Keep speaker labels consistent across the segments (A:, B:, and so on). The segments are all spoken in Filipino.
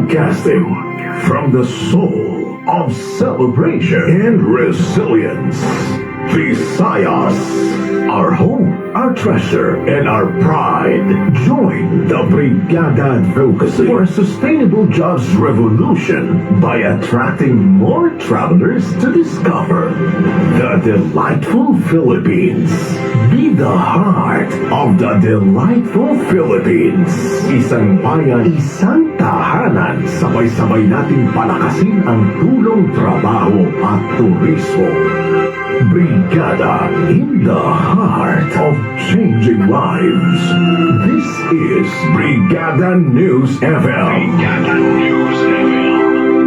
A: Broadcasting from the soul of celebration and resilience. Visayas, our home, our treasure, and our pride. Join the Brigada Advocacy for a sustainable jobs revolution by attracting more travelers to discover the delightful Philippines. Be the heart of the delightful Philippines. Isang bayan, isang tahanan. Sabay-sabay nating palakasin ang tulong, trabaho at turismo. Brigada in the heart of changing lives. This is Brigada News FM. Brigada News FM.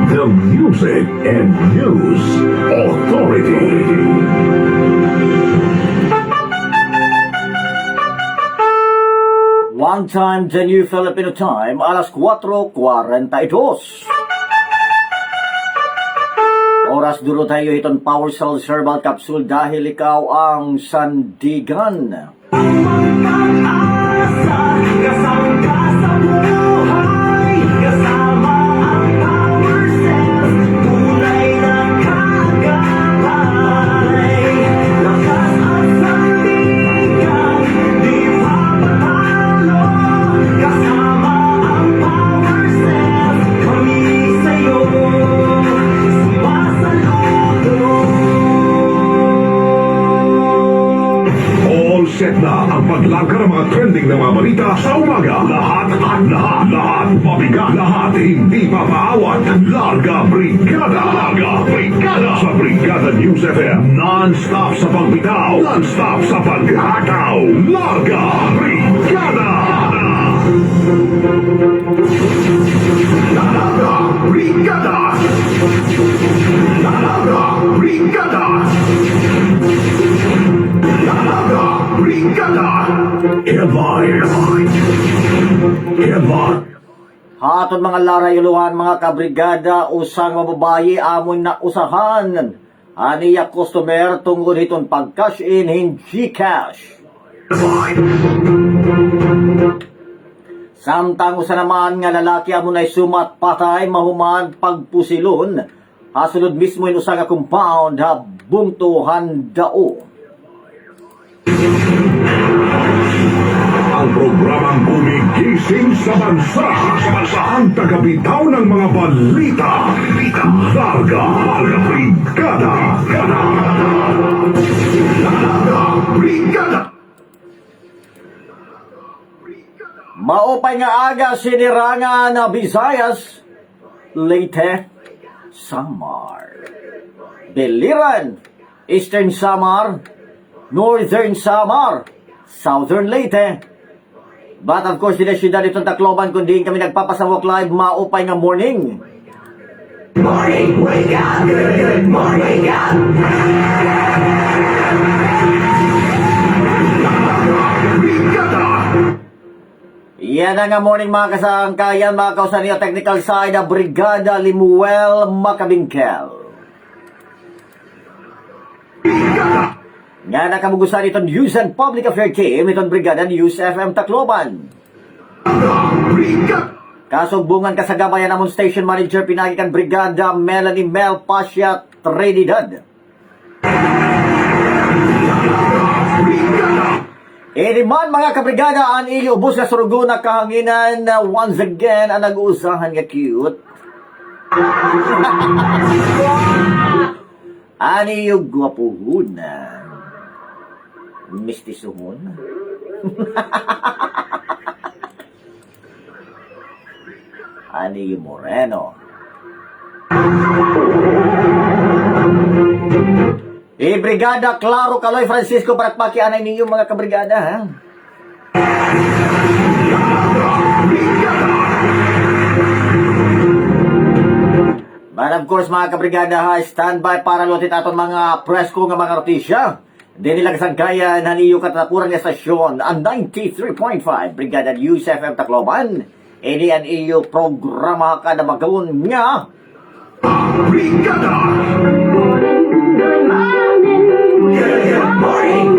A: The Music and News Authority.
B: One time, the New Filipino Time, alas 4:42. Oras duro tayo itong Power Cell Herbal Capsule dahil ikaw ang sandigan.
A: Set na ang paglaga ng mga trending na mga balita sa umaga. Lahat, mabigat, lahat hindi papaawat. Larga Brigada sa Brigada News FM. Non-stop sa pagbitaw, non-stop sa paghataw. Larga Brigada. Larga Brigada. Larga Brigada. Brigada! Headline!
B: Hatod mga larayuluhan mga kabrigada, usang mababayi amon na usahan. Aniya customer tungod itong pag-cash in hindi cash. Samtang usa naman nga lalaki amon ay sumat patay mahuman pagpusilon. Hasunod mismo in usa nga compound ha bungtuhan dao.
A: Ang programang gumigising sa bansa. Ang tagabitaw ng mga balita. Larga Brigada. Larga Brigada.
B: Maupay nga aga siniranga na Visayas, Leyte, Samar, Biliran, Eastern Samar, Northern Samar, Southern Leyte. But of course, di na syudad itong Tacloban, kundi kami nagpapasawak live, maupay nga morning.
C: Morning, wake up, good morning, up.
B: Yan ang nga morning mga kasangkayan, mga kausan niyo technical side, Brigada Limuel Macabingkel. Nga nakamugusan itong News and Public Affairs Team, itong Brigada News FM Tacloban. Kasugbungan ka sa gabayan namon Station Manager, pinagikan Brigada Melanie Mel Pasha Trinidad. Iniman mga kabrigada, ang iubos na surugo na kahanginan na once again ang nag-uusahan nga cute. Ani yung gwapuhon na mistisuhon. Ani yung moreno. Brigada Claro Caloy Francisco Parakpaki, anay ninyo mga kabrigada, ha? But of course mga kabrigada, ha, standby para lutit aton mga press ko nga mga notisya. Di nila kasangkayan na niyo katatapuran ng estasyon ang 93.5 Brigada News FM Tacloban. Ini ang iyo programa kada magawon nga
A: Brigada!
C: Good morning, good morning,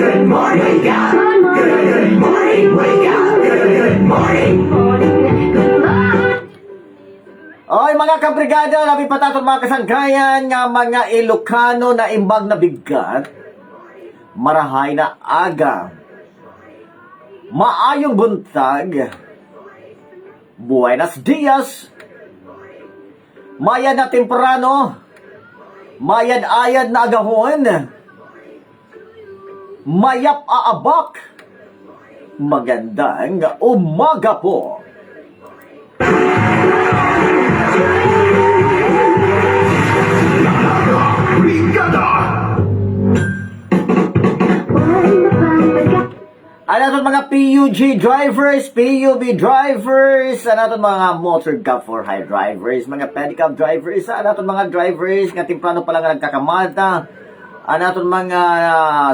C: good morning, God. Good morning, wake up. Good morning, good morning.
B: Oy mga kabrigada, labi pataton mga kasangkayan nga mga Ilocano na imbag na bigat, marahay na aga, maayong buntag, buenos dias, mayad na temprano, mayad-ayad na agahon, mayap aabak, magandang umaga po.
A: Brigada!
B: Ano itong mga PUG drivers, PUB drivers, ano itong mga motor gap for high drivers, mga pedicab drivers, ano itong mga drivers nga temprano pa lang nagkakamata, ano itong mga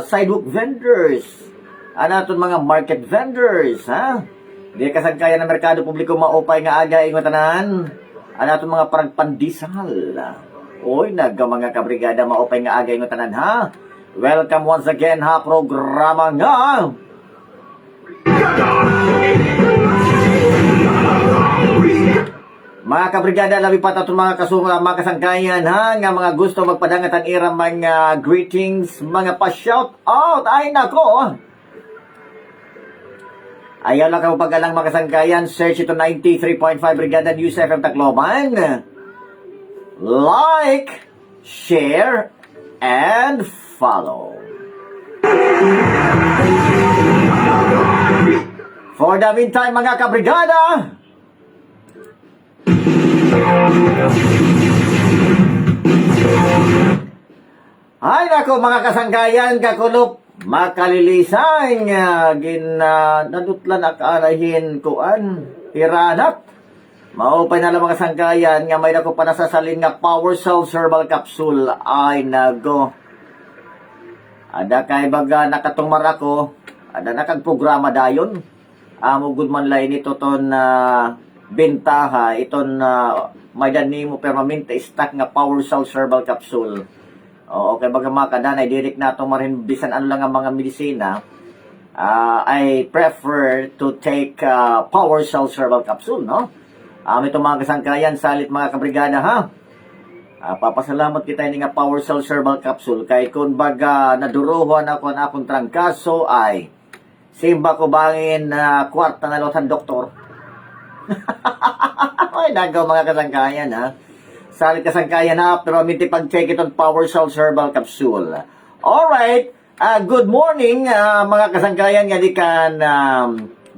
B: sidewalk vendors, ano itong mga market vendors, ha? Di kasangkaya ng merkado publiko maupay nga aga ingwatanan, ano itong mga paragpandisal. Oy, mga kabrigada maupay nga aga ingwatanan, ha? Welcome once again, ha, programa nga mga kabrigada, labi pa itong mga mga kasangkayan, ha, nga mga gusto magpadangat ang irang mga greetings, mga pa-shout out, ay nako, ayaw lang kamo pag-alang mga kasangkayan, search ito 93.5 Brigada News FM Tacloban, like, share, and follow. For the meantime, mga kabrigada, ay nako mga kasangkayan, kakulop, makalilisan, nadutlan akalahin kuan, iranat, maupay na lang mga kasangkayan, nga may nako pa nasasalin nga Power Cell Herbal Capsule, ay nago. Ada kay baga nakatumar ako, ada nakagprograma dayon. Amo good man lain ito ton bentaha, iton may dani mo permanente stock nga Power Cell Herbal Capsule. O okay baga makadanay direct na to marin bisan ano lang ang mga medisina. I prefer to take Power Cell Herbal Capsule, no? Ito mga kasangkayan, salit mga kabrigada, ha? Papasalamat kita ini nga Power Cell Herbal Capsule kay kun baga naduruhan ako na akong trangkaso ay simba ko bangin kwarta na lotan doktor. Ay nagaw mga kasangkayan, ha. Salit kasangkayan, ha, pero minti pag-check itong Power Cell Herbal Capsule. Alright, good morning mga kasangkayan nga di kan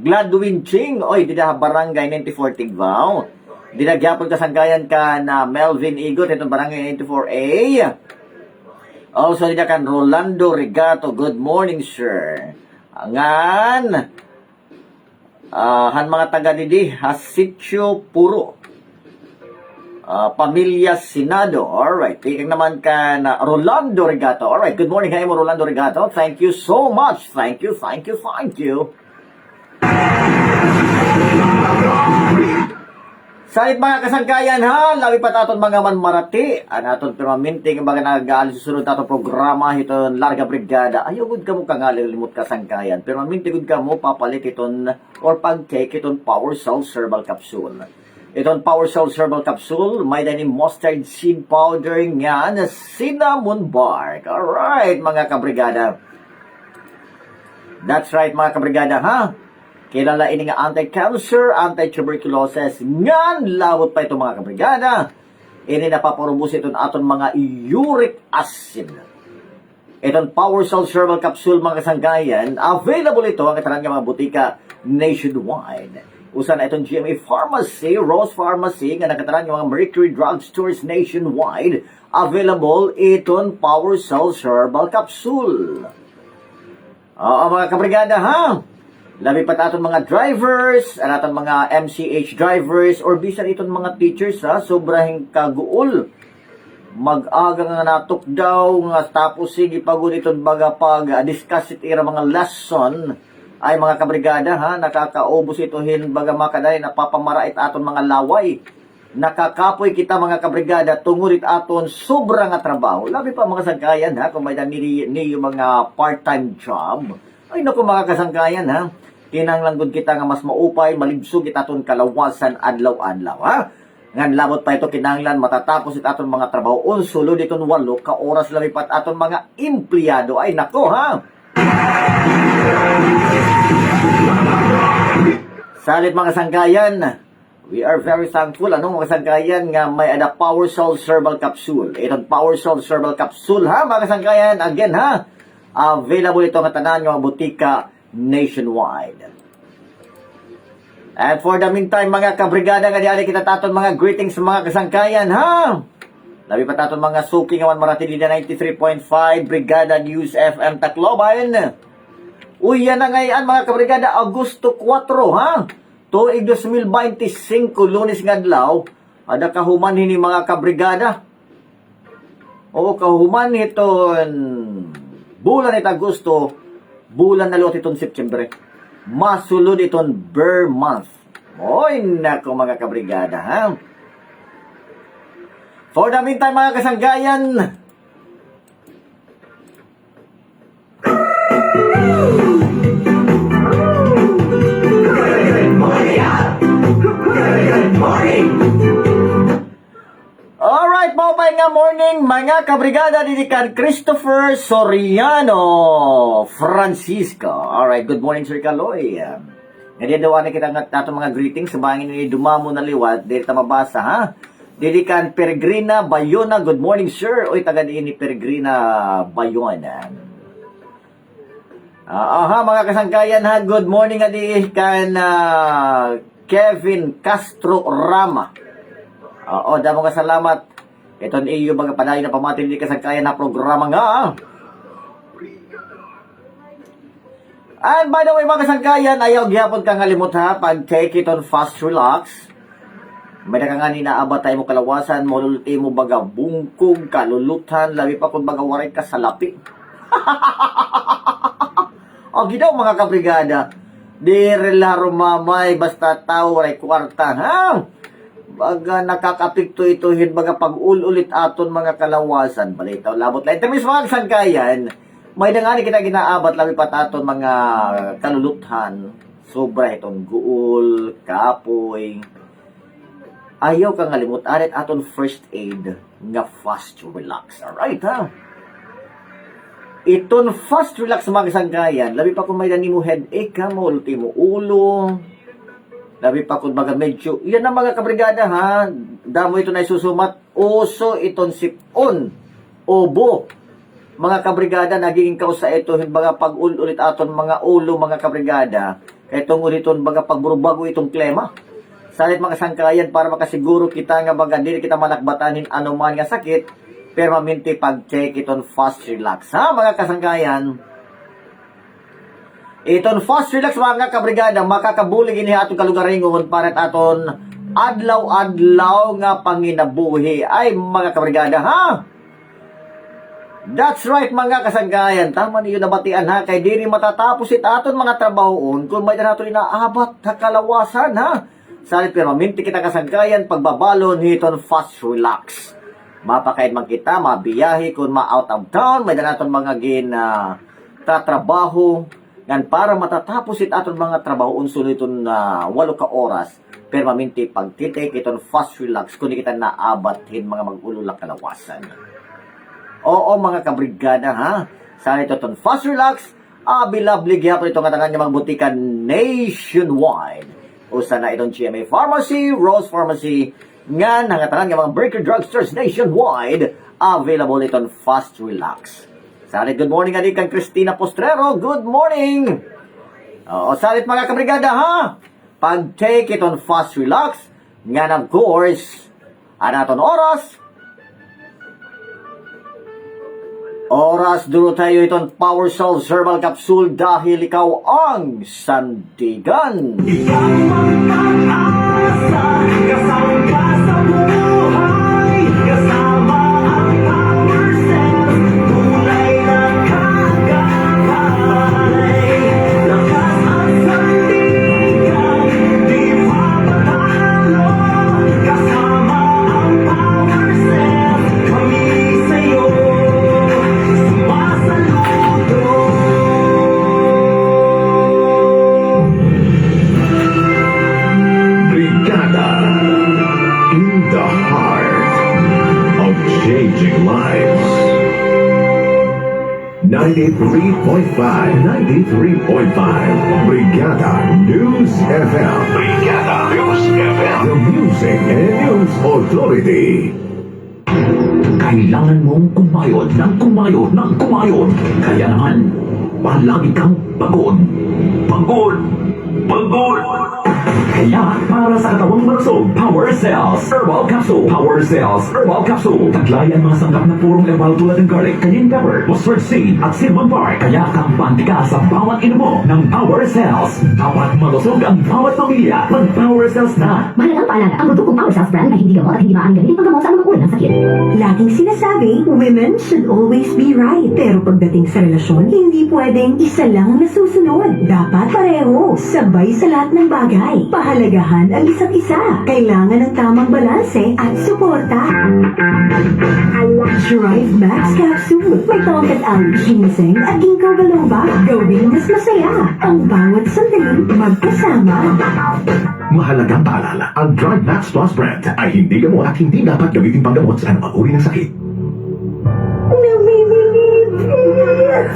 B: Gladwin Ching, oy di da barangay 94 Tigvao. Dinagyapon kasangkayan ka na Melvin Igot, itong barangay 94A. Also, dina kan Rolando Regato, good morning, sir. Angan, han mga taga didi, Hasitio Puro. Pamilya Sinado, alright. Tingnan naman ka na Rolando Regato. Alright, good morning, hi mo Rolando Regato. Thank you so much. Thank you. Salit mga kasangkayan, ha, labi pa taton mga manmarati, anaton permanente nga mga nag-aalis susunod taton programa iton Larga Brigada. Ayaw gud kamo kangalilimot kasangkayan, permanente gud kamo papalit iton or pag-take iton Power Cell Herbal Capsule. Iton Power Cell Herbal Capsule may dani mustard seed powder nga na cinnamon bark. Alright mga kabrigada. That's right mga kabrigada, ha. Kilala ini nga anti-cancer, anti-tuberculosis, ngan lawot pa ito mga kabrigada. Ini napaparubos iton aton mga uric acid. Itong Power Cell Herbal Capsule mga kasangkayan, available ito ang itarang mga butika nationwide. Usan na itong GMA Pharmacy, Rose Pharmacy, nga nakatarang mga Mercury Drug Stores nationwide, available itong Power Cell Herbal Capsule. Oo mga kabrigada, ha? Labi pa aton mga drivers, aton mga MCH drivers, or bisan iton mga teachers, ha, sobrang kaguol. Mag-aga nga natok daw, nga tapos sige pagod iton baga pag-discuss iti mga lesson, ay mga kabrigada, ha, nakakaubos ito baga makaday, napapamarait aton mga laway. Nakakapoy kita mga kabrigada, tungurit aton sobrang nga trabaho. Labi pa mga sangkayan, ha, kung may yung mga part-time job. Ay naku mga kasangkayan, ha. Kinanglanggod kita nga mas maupay, malibsog kita ton kalawasan adlaw-adlaw, ha. Ngan labot pa ito kinanglan matatapos it aton mga trabaho. Sulod iton 8 ka oras labipat aton mga empleyado. Ay nako ha. Salit mga sangkayan, we are very thankful mga sangkayan nga may ada Power Solve Herbal Capsule. Itong Power Solve Herbal Capsule ha mga sangkayan, again ha, available ito nga tanan ng mga butika nationwide. And for the meantime mga kabrigada nga diali kita taton mga greetings mga kasangkayan ha. Labi pa taton mga suki nga man Maratilina 93.5 Brigada News FM Tacloban. Uy, yan na ngayon mga kabrigada, Agosto 4, ha? Tuig 2025, Lunes nga adlaw, ada kahuman hini mga kabrigada. O kahuman iton bulan ito Agosto, bulan na lot iton September. Masulod iton Bear Month. Oy, nako mga kabrigada, ha? For the meantime mga kasanggayan, alright, maupay nga morning mga kabrigada didikan Christopher Soriano Francisco. Alright, good morning Sir Kaloy. Ngayon daw kita nga nato mga greetings sa bangin ni Dumamo na liwat. Dito mabasa ha. Didikan Peregrina Bayona, good morning sir. Oy, taga ni Peregrina Bayona. Mga kasangkayan ha, good morning adi kan Kevin Castro Rama. Damo nga salamat. Ito ni iyo mga padayon na pamatin di kasangkayan na programa nga. And by the way mga kasangkayan, ayaw gyapon kang ngalimot ha, pag take it on fast relax. May nakangani na abatay mo kalawasan, molulti mo baga bungkog, kalulutan, labi pa kung baga waray ka sa lapi. Gidaw mga kabrigada, di relaro mamay, basta tao, ray kwarta, ha? Baga nakakapikto ito, baga pag-ulit aton mga kalawasan, balitaw, labot lang. Ito mismo mga sangkayan, may nangani kita ginaabat, labi pa aton mga kalulutan, sobra itong guul, kapoy. Ayaw kang ngalimot, arit aton first aid, nga fast relax, alright ha? Iton fast relax mga kasangkayan, labi pa kung may dani mo headache ha, ulti mo ulo, labi pa kung baga medyo, yan ang mga kabrigada ha, damo ito na isusumat, uso iton sipon, obo, mga kabrigada, nagiging kausa ito, baga pag ulit aton mga ulo mga kabrigada, itong uliton baga pagburubago itong klema, salit mga kasangkayan para makasiguro kita nga baga, dili kita malakbatanin anuman nga sakit, pero maminti pag-check iton fast relax. Ha, mga kasangkayan? Iton fast relax, mga kabrigada, makakabulig ini atong kalugaringon para aton adlaw-adlaw nga panginabuhi. Ay, mga kabrigada, ha? That's right, mga kasangkayan. Tama niyo nabatian, ha? Kay diri matatapos aton mga trabahoon kung may nato inaabat na kalawasan, ha? Salit pero maminti kita kasangkayan pagbabalon iton fast relax. Mapakain man kita, mabiyahe, kung ma-out of town, may danaton mga tatrabaho, ngan para matatapos aton mga trabaho, unsun iton 8 ka oras, pero maminti pagtitik, iton fast relax, kundi kita naabathin mga mag-ululak kalawasan. Oo mga kabrigada ha, sa iton fast relax, abilablig yapon itong katangan ng mga butikan nationwide. Usa na itong GMA Pharmacy, Rose Pharmacy, nga nangatangan ng mga Breaker Drugstores nationwide, available iton fast relax. Salit, good morning adi kang Cristina Postrero, good morning! Salit mga kabrigada ha, pag-take iton fast relax, nga of course, anaton oras duro tayo iton Power Solve Herbal Capsule dahil ikaw ang sandigan.
C: Ikaw ang pag-asa, kasama ka sa buhay, kasama ang power cells, kulay na kagabay, lakas ang sandigan, di mapatalo, kasama ang power cells, kami sa'yo, sumasaludo.
A: Brigada 93.5. 93.5. Brigada News FM. Brigada News FM. The Music and News Authority.
D: Kailangan mong kumayod ng kumayod ng kumayod. Kaya naman, palagi kang pagod. Pagod! Pagod! Kaya, para sa katawang malusog, Power Cells Herbal Capsule. Power Cells Herbal Capsule. Taglay ang mga sangkap na purong herbal tulad ng garlic, cayenne pepper, mustard seed, at cinnamon bark. Kaya kampante ka sa bawat inumo ng Power Cells. Dapat malusog ang bawat pamilya. Mag-Power Cells na.
E: Mahalagang paalala, ang produktong Power Cells brand ay hindi gamot at hindi maaaring gamitin panggamot sa anumang uri ng sakit.
F: Laging sinasabi, women should always be right. Pero pagdating sa relasyon, hindi pwedeng isa lang ang nasusunod. Dapat pareho, sabay sa lahat ng bagay. Pahalagahan ang isa't isa. Kailangan ng tamang balanse at suporta. Drive Max Capsule. May tongkat ang ginseng at ginkgo biloba. Gawing mas masaya ang bawat sandaling magkasama.
A: Mahalagang paalala, ang Drive Max Plus brand ay hindi gamot at hindi dapat gamitin panggamot sa anumang uri ng sakit.
F: Namimilip.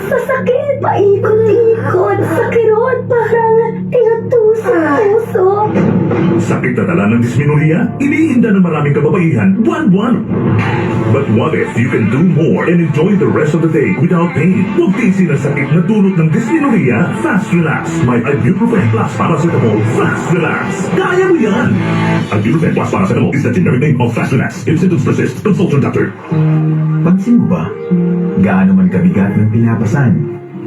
F: Sa sakit. Paikot-ikot. Sa kirot. Parang tinutusok-tusok.
A: Sakit na dala ng dysmenorrhea? Iniinda ng maraming kababaihan buwan-buwan. But what if you can do more and enjoy the rest of the day without pain? Huwag tiisin ang sakit na dulot ng dysmenorrhea. Fast Relax. May Ibuprofen plus Paracetamol. Fast Relax. Kaya mo yan! Ibuprofen plus Paracetamol is the generic name of Fast Relax. If symptoms persist, consult your doctor.
D: Pansin mo ba? Gaano man kabigat ng pinapasan,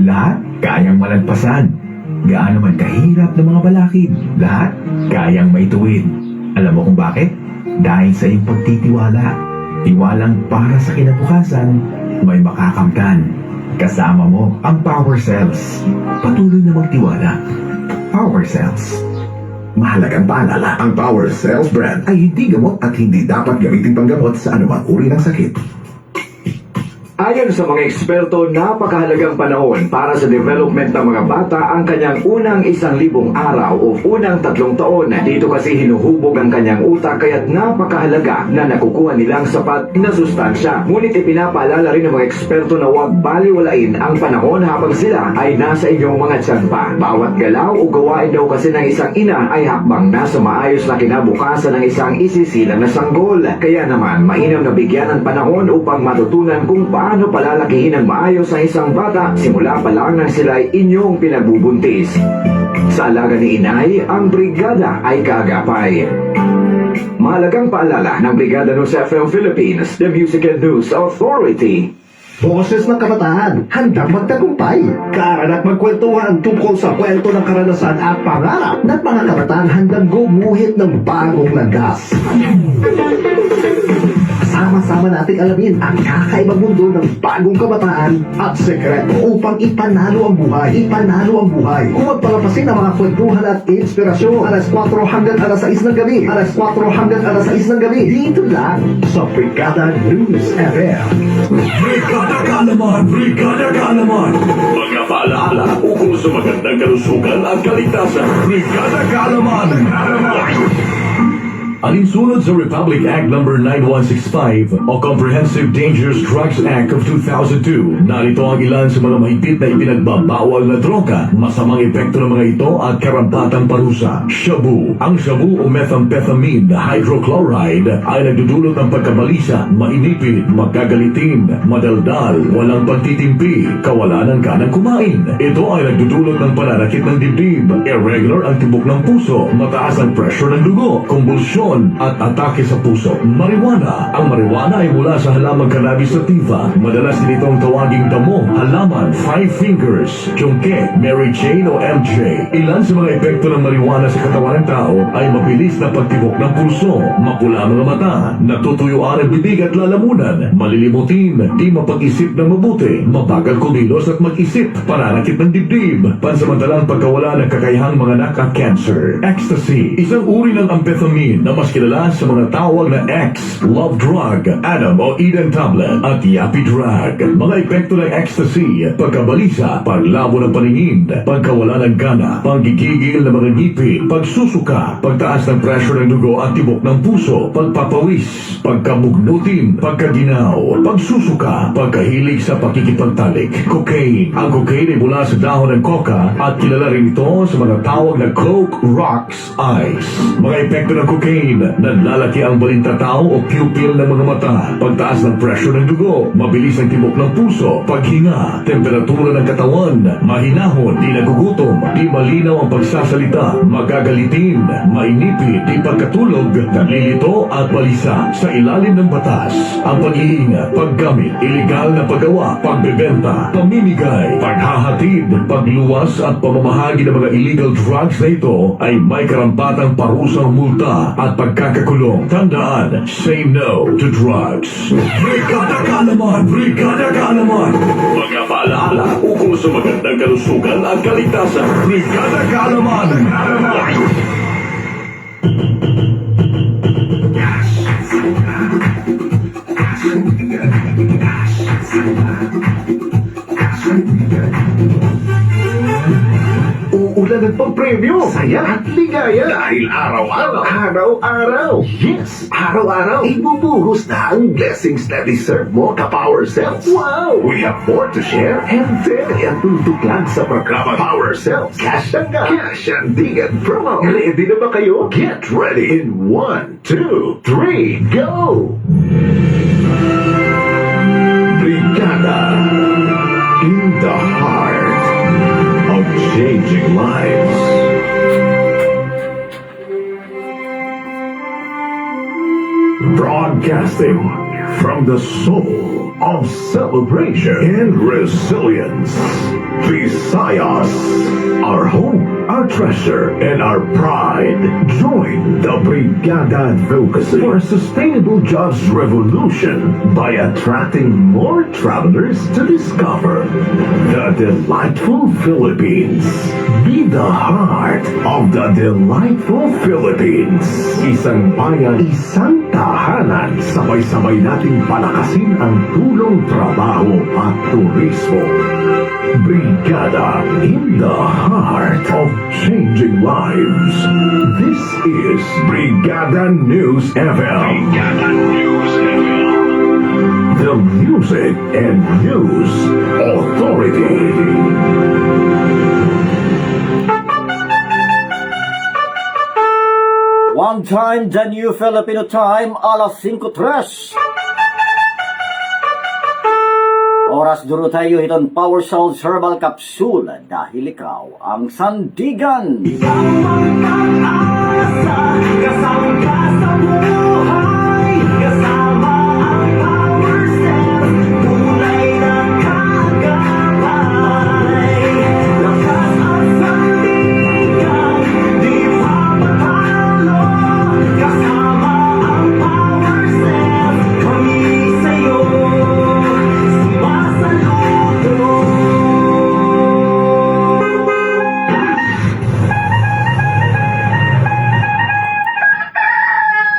D: lahat kayang malagpasan. Gaano man kahirap ng mga balakid, lahat kayang maituwid. Alam mo kung bakit? Dahil sa iyong pagtitiwala. Tiwalang para sa kinabukasan, may makakamtan. Kasama mo ang Power Cells. Patuloy na magtiwala. Power Cells.
A: Mahalagang paalala, ang Power Cells brand ay hindi gamot at hindi dapat gamitin panggamot sa anumang uri ng sakit.
G: Ayon sa mga eksperto, napakahalagang panahon para sa development ng mga bata ang kanyang unang 1,000 araw o unang 3 taon. Dito kasi hinuhubog ang kanyang utak kaya't napakahalaga na nakukuha nilang sapat na sustansya. Ngunit ipinapaalala rin ng mga eksperto na huwag baliwalain ang panahon habang sila ay nasa inyong mga tiyan pa. Bawat galaw o gawain daw kasi ng isang ina ay hakbang na sa maayos na kinabukasan ng isang isisilang na sanggol. Kaya naman, mainam na bigyan ng panahon upang matutunan kung paano palalakihin ng maayos ang isang bata simula pa lang nang sila ay inyong pinagbubuntis. Sa alaga ni inay, ang brigada ay kaagapay. Mahalagang paalala ng Brigada News FM Philippines, the Music and News Authority.
H: Boses ng kabataan, handang magtagumpay. Kaanak magkwentuhan tungkol sa kwento ng karanasan at pangarap ng mga kabataan handang gumuhit ng bagong landas. Sama-sama nating alamin ang kakaibang mundo ng bagong kabataan at sekreto upang ipanalo ang buhay. Ipanalo ang buhay. Kung magpalapasin ang mga kwentuhan at inspirasyon, alas 4 hanggang alas 6 ng gabi. Alas 4 hanggang alas 6 ng gabi. Dito lang sa Brigada News FM.
A: Brigada Kaalaman! Brigada Kaalaman! Mga paalaala ukol sa magandang kalusugan at kaligtasan. Brigada Kaalaman! Alinsunod sa Republic Act No. 9165 o Comprehensive Dangerous Drugs Act of 2002, narito ang ilan sa mga mahigpit na ipinagbabawal na droga. Masamang epekto ng mga ito at karampatang parusa. Shabu. Ang shabu o methamphetamine hydrochloride ay nagdudulot ng pagkabalisa, mainipid, magkagalitin, madaldal, walang pagtitimpi, kawalan ng ganang kumain. Ito ay nagdudulot ng pananakit ng dibdib, irregular ang tibok ng puso, mataas ang pressure ng dugo, kumbulsyon, at atake sa puso. Marijuana. Ang marijuana ay mula sa halamang cannabis sativa. Madalas din itong tawaging damo, halaman, five fingers, chungke, Mary Jane o MJ. Ilan sa mga epekto ng marijuana sa katawan ng tao ay mabilis na pagtibok ng pulso, mapula ang mga mata, natutuyuan ang bibig at lalamunan, malilimutin, di mapag-isip ng mabuti, mabagal kumilos at mag-isip, pananakit ng dibdib, pansamantalang pagkawala ng kakayahang mga anak at cancer. Ecstasy. Isang uri ng amphetamine na mas kilala sa mga tawag na X, Love Drug, Adam o Eden Tablet at Yappy Drug. Mga epekto ng ecstasy, pagkabalisa, paglabo ng paningin, pagkawala ng gana, panggigigil ng mga ngipin, pagsusuka, pagtaas ng pressure ng dugo at tibok ng puso, pagpapawis, pagkamugnutin, pagkaginaw, pagsusuka, pagkahilig sa pakikipagtalik, cocaine. Ang cocaine ay mula sa dahon ng coca at kilala rin ito sa mga tawag na Coke Rocks Ice. Mga epekto ng cocaine, nanlalaki ang balintataw o pupil ng mga mata, pagtaas ng pressure ng dugo, mabilis ang tibok ng puso, paghinga, temperatura ng katawan, mahinahon, di nagugutom, di malinaw ang pagsasalita, magagalitin, mainipit, di pagkatulog, nalilito at balisa sa ilalim ng batas. Ang pag-iingat, paggamit, ilegal na paggawa, pagbebenta, pamimigay, paghahatid, pagluwas at pamamahagi ng mga illegal drugs na ito ay may karampatang parusang multa at pagkakakulong. Tandaan, say no to drugs. Brigada Kaalaman! Brigada Kaalaman! Mga paalaala ukol sa magandang kalusugan at kaligtasan. Brigada Kaalaman!
H: Uulan ng pang-premyo, saya at ligaya. Dahil araw-araw. Yes, araw-araw. Ibubuhos na ang blessings na deserve mo ka-Power Cells. Wow! We have more to share and very ang tutok lang sa programa Power Cells. Cash and Digan promo. Ready na ba kayo? Get ready in 1, 2, 3, go! Brigada in the heart of changing lives. Broadcasting from the soul of celebration and resilience. Visayas, our home, our treasure, and our pride. Join the Brigada Advocacy for a sustainable jobs revolution by attracting more travelers to discover the delightful Philippines. Be the heart of the delightful Philippines. Isang bayan, isang tahanan. Sabay-sabay nating palakasin ang tulong, trabaho at turismo. Brigada in the heart of changing lives. This is Brigada News FM. Brigada News FM. The Music and News Authority.
B: One time, the new Filipino time, alas 5:03. Oras duro tayo itong Power Cells Herbal Capsule dahil ikaw ang sandigan.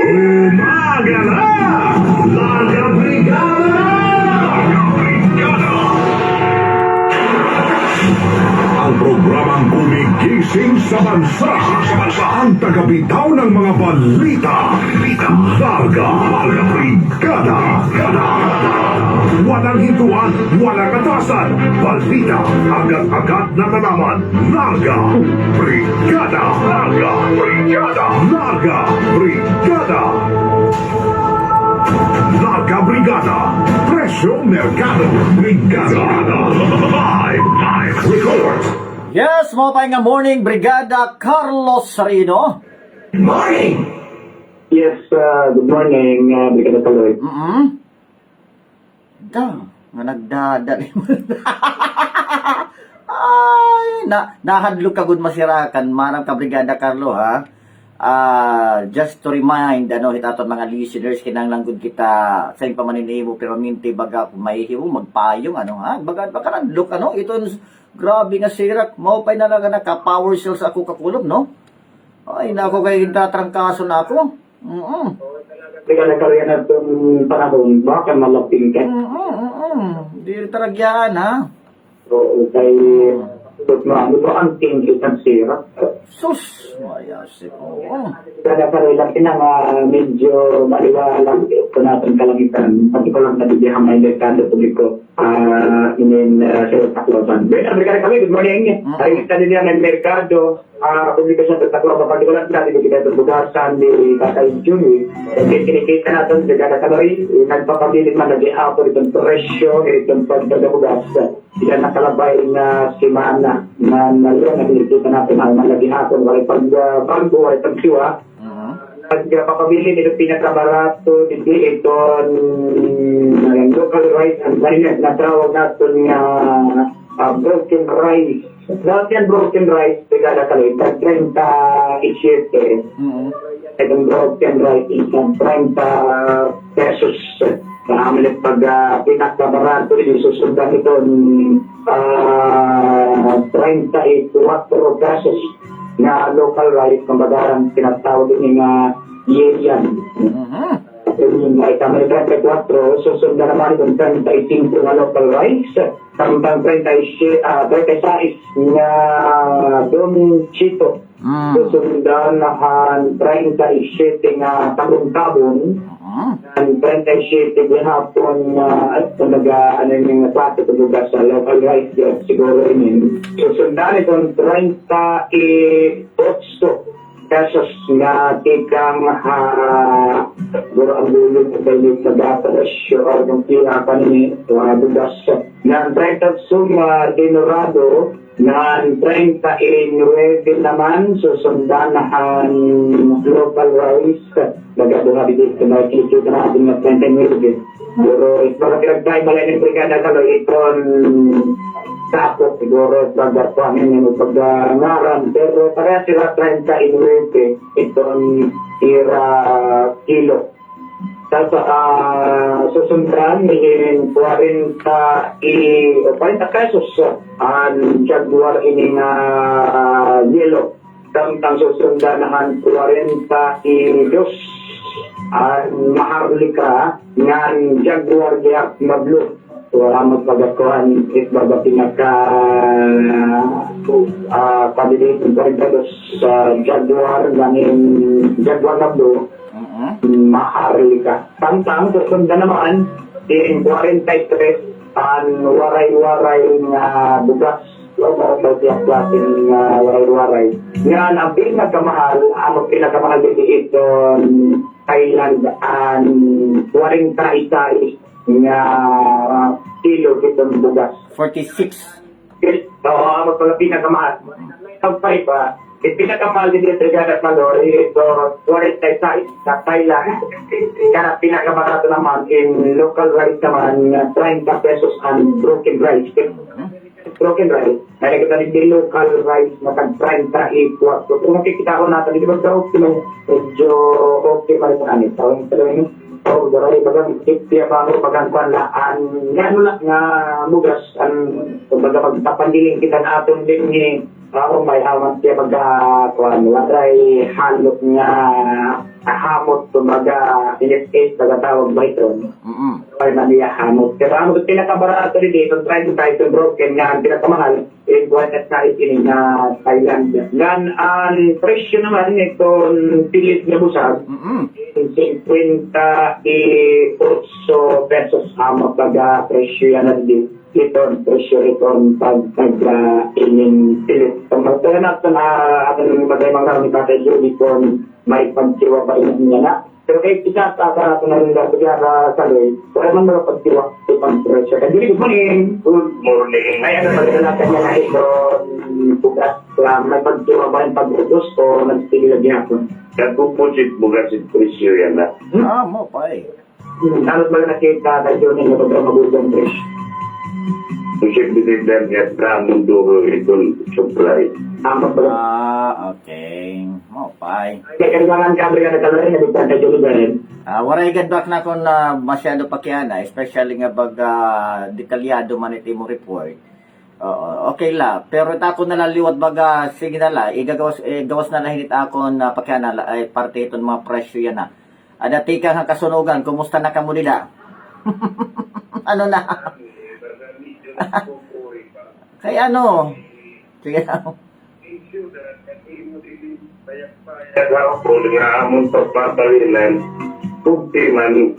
A: Umaga na! Laga Brigada! Ang programang gumigising sa bansa. Ang tagabitaw ng mga balita. Laga Brigada! Walang hintuan, walang atasan. Balita, agad-agad na nalaman. Laga Brigada! Laga Brigada! Presyo Mercado Brigada! Live report!
B: Yes, mga pahinga morning, Brigada Carlos Sarino.
C: Morning!
I: Yes, good morning, Brigada Tuloy.
B: Nga nagdadali mo. Ay, nahadlok ka gud masirakan, marang ka Brigada Carlo, ha? Just to remind, hitaton mga listeners, kinanglang gud kita sa yung pamaninimo, pero minti baga kung mahihimo, magpayong, baga nadlok, iton, grabe nga sirak, maupay na lang ka-power cells ako kakulog, no? Ay, nako kayo tatrangkaso na ako.
I: Kaya nagkaroon na itong panahon, baka malaping ka.
B: Di rin talagyaan, ha?
I: So, kay ano ba ang tingin ng sira?
B: Sus! Mayasip. Oo.
I: Kaya nagkaroon lang ina medyo maliwalang ito natin kalangitan. Pati ko lang nabibigyan may merkado publiko. Sa Tacloban. Amerikano kami, good morning. Ay, tadi niya ng merkado, publiko sa Tacloban. Pati ko lang natin kita bugasan ni Tatay Juni. Kasi kinikita natin sa Gada Kalori, nagpapabilit man nag-i-apo itong presyo, itong pagkagabugas. Sila nakalabay na si Mana na nakikita natin na nag-i-apo, walay pagbago, walay pagsiwa. Pagpapabili nito pinakabarato, hindi ito local rice and finance na tawag natin nga broken rice. Dahil yan broken rice, tigala kalit, 30 isyete. Itong broken rice, isang 30 pesos. Kamalit pag pinakabarato, isusundan ito 34 pesos na local rice, kumbaga tinatawag din nga Yerian. Yung itamay 34, susundan naman itong 35 na local rice, tamang 36 na Don Chito. Susundan naman 37 nga Tabon-Tabon, ang 37 gihapon talaga yung klase tubugas sa local rice siguro yun. Susundan itong 38 pesos na tikang siguro ang bulog sa kalit sa gatas or yung pinapan ni tubugas ng 30 suma dinorado ng 39 naman susundanahan local rice nagado na dito na kikita natin na 39 pero ito na pinagtay malay ng brigada kaloy itong tapos siguro pagkakuhanin yung pag-ngaran pero pareha sila 39 itong tira kilo. Tapos susundan yung 40 pesos ang Jaguar ining yellow. Tang susundan ang 42 ang Maharlika ng Jaguar Giyak na blue. Wala magpagakuhan baga pinaka pabilitin 42 sa Jaguar ganing Jaguar na blue. Maharlika. Tantang susundan naman din 43 ang waray-waray na bugas. Sa siyang klase ng waray-waray. Yan, ang pinakamahal, ang pinakamahal din ito Thailand ang 40 nga kilo itong bugas.
B: 46.
I: Oo, ang pinakamahal. Ang pa, pinakamahal din ito Brigada Kalori, ito 46 sa Thailand. Kaya pinakamahal naman in local rice naman 30 pesos ang broken rice. Broken rice. Kaya kita rin local rice na tag-30 equal. So kung makikita ko natin, di ba daw medyo okay pa rin sa amin. Tawag ito rin. So, daray bagang iktiya pa ako bagang kwanlaan. Nga lang nga mugas. Kumbaga magpapandiling kita na aton din ni ako may haman siya magkakuan. Wadray halot nga hamot. Kumbaga in-escape tagatawag ba ito. Ay na niya hamot. Pero ano ito pinakabarato rin dito. Try to tie to broken nga ang pinakamahal. In Buenos Aires in Thailand. Gan ang presyo naman itong pilit na busag. 58 pesos ang magpag-presyo yan na din. Ito, presyo ito pag-ining pilit. Ito na ito na ating bagay mga ni Tatay Julie kung may pagsiwa pa rin niya na. Pero kahit isa sa natin na rin dahil sa loy, wala man mga pagsiwa itong presyo. Kaya good morning! Good morning! Ay, ano pag natin niya na ito bukas may pagsiwa ba yung pag-utos o nagsigil na ginapon?
J: Nagpupunsit bugas yung presyo yan na.
B: Mo pa eh.
I: Ano ba nakita na yun yung magagawang presyo?
J: Usip din din yan na mundo itong supply.
B: Okay. Mo pa eh.
I: Kaya kailangan ka na kalari na dito tayo lugarin.
B: Waray gadbak na kung masyado pakiana, especially nga pag detalyado man ito mo report. Oo, okay la. Pero tako na laliwat baga, sige na la, gawas na lahinit ako na pagkana, ay parte ito ng mga presyo yan na. Adati ka ng kasunugan, kumusta na ka mo nila? Ano na? Kaya ano? Sige na.
J: Kaya ako nga amon pagpapalinan, kukti man,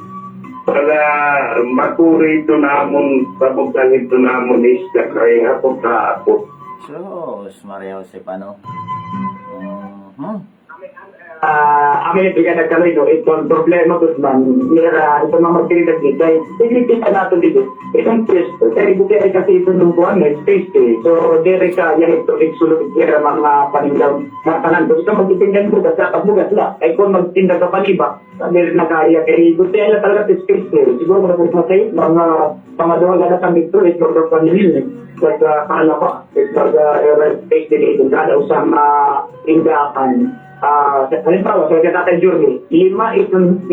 J: para makuri ito namon, sabukan ito namon isda, kaya ako kaapot.
B: Sus, Maria Jose, ano?
I: Amin yung nagkaloy, no? Itong problema ko man, nira, ito mga magkiridag dito, pilitin ka natin dito. Itong pwesto, kaya buti ay kasi ito nung buwan, may space eh. So, dire ka, yan ito, iksulog, kira mga panindaw, mga panandos. Ito magtitindan bugas, bugas la. Ay kung magtindag ka paniba, sabi rin na kaya, kaya buti ay talaga sa space eh. Siguro kung nagpapasay, mga pangadawang gana kami ito, ito mga panilin eh. Kaya kala ko, ito mga space din ito, kada usang indakan. Halimbawa, sa Tatay Journey, 5 itong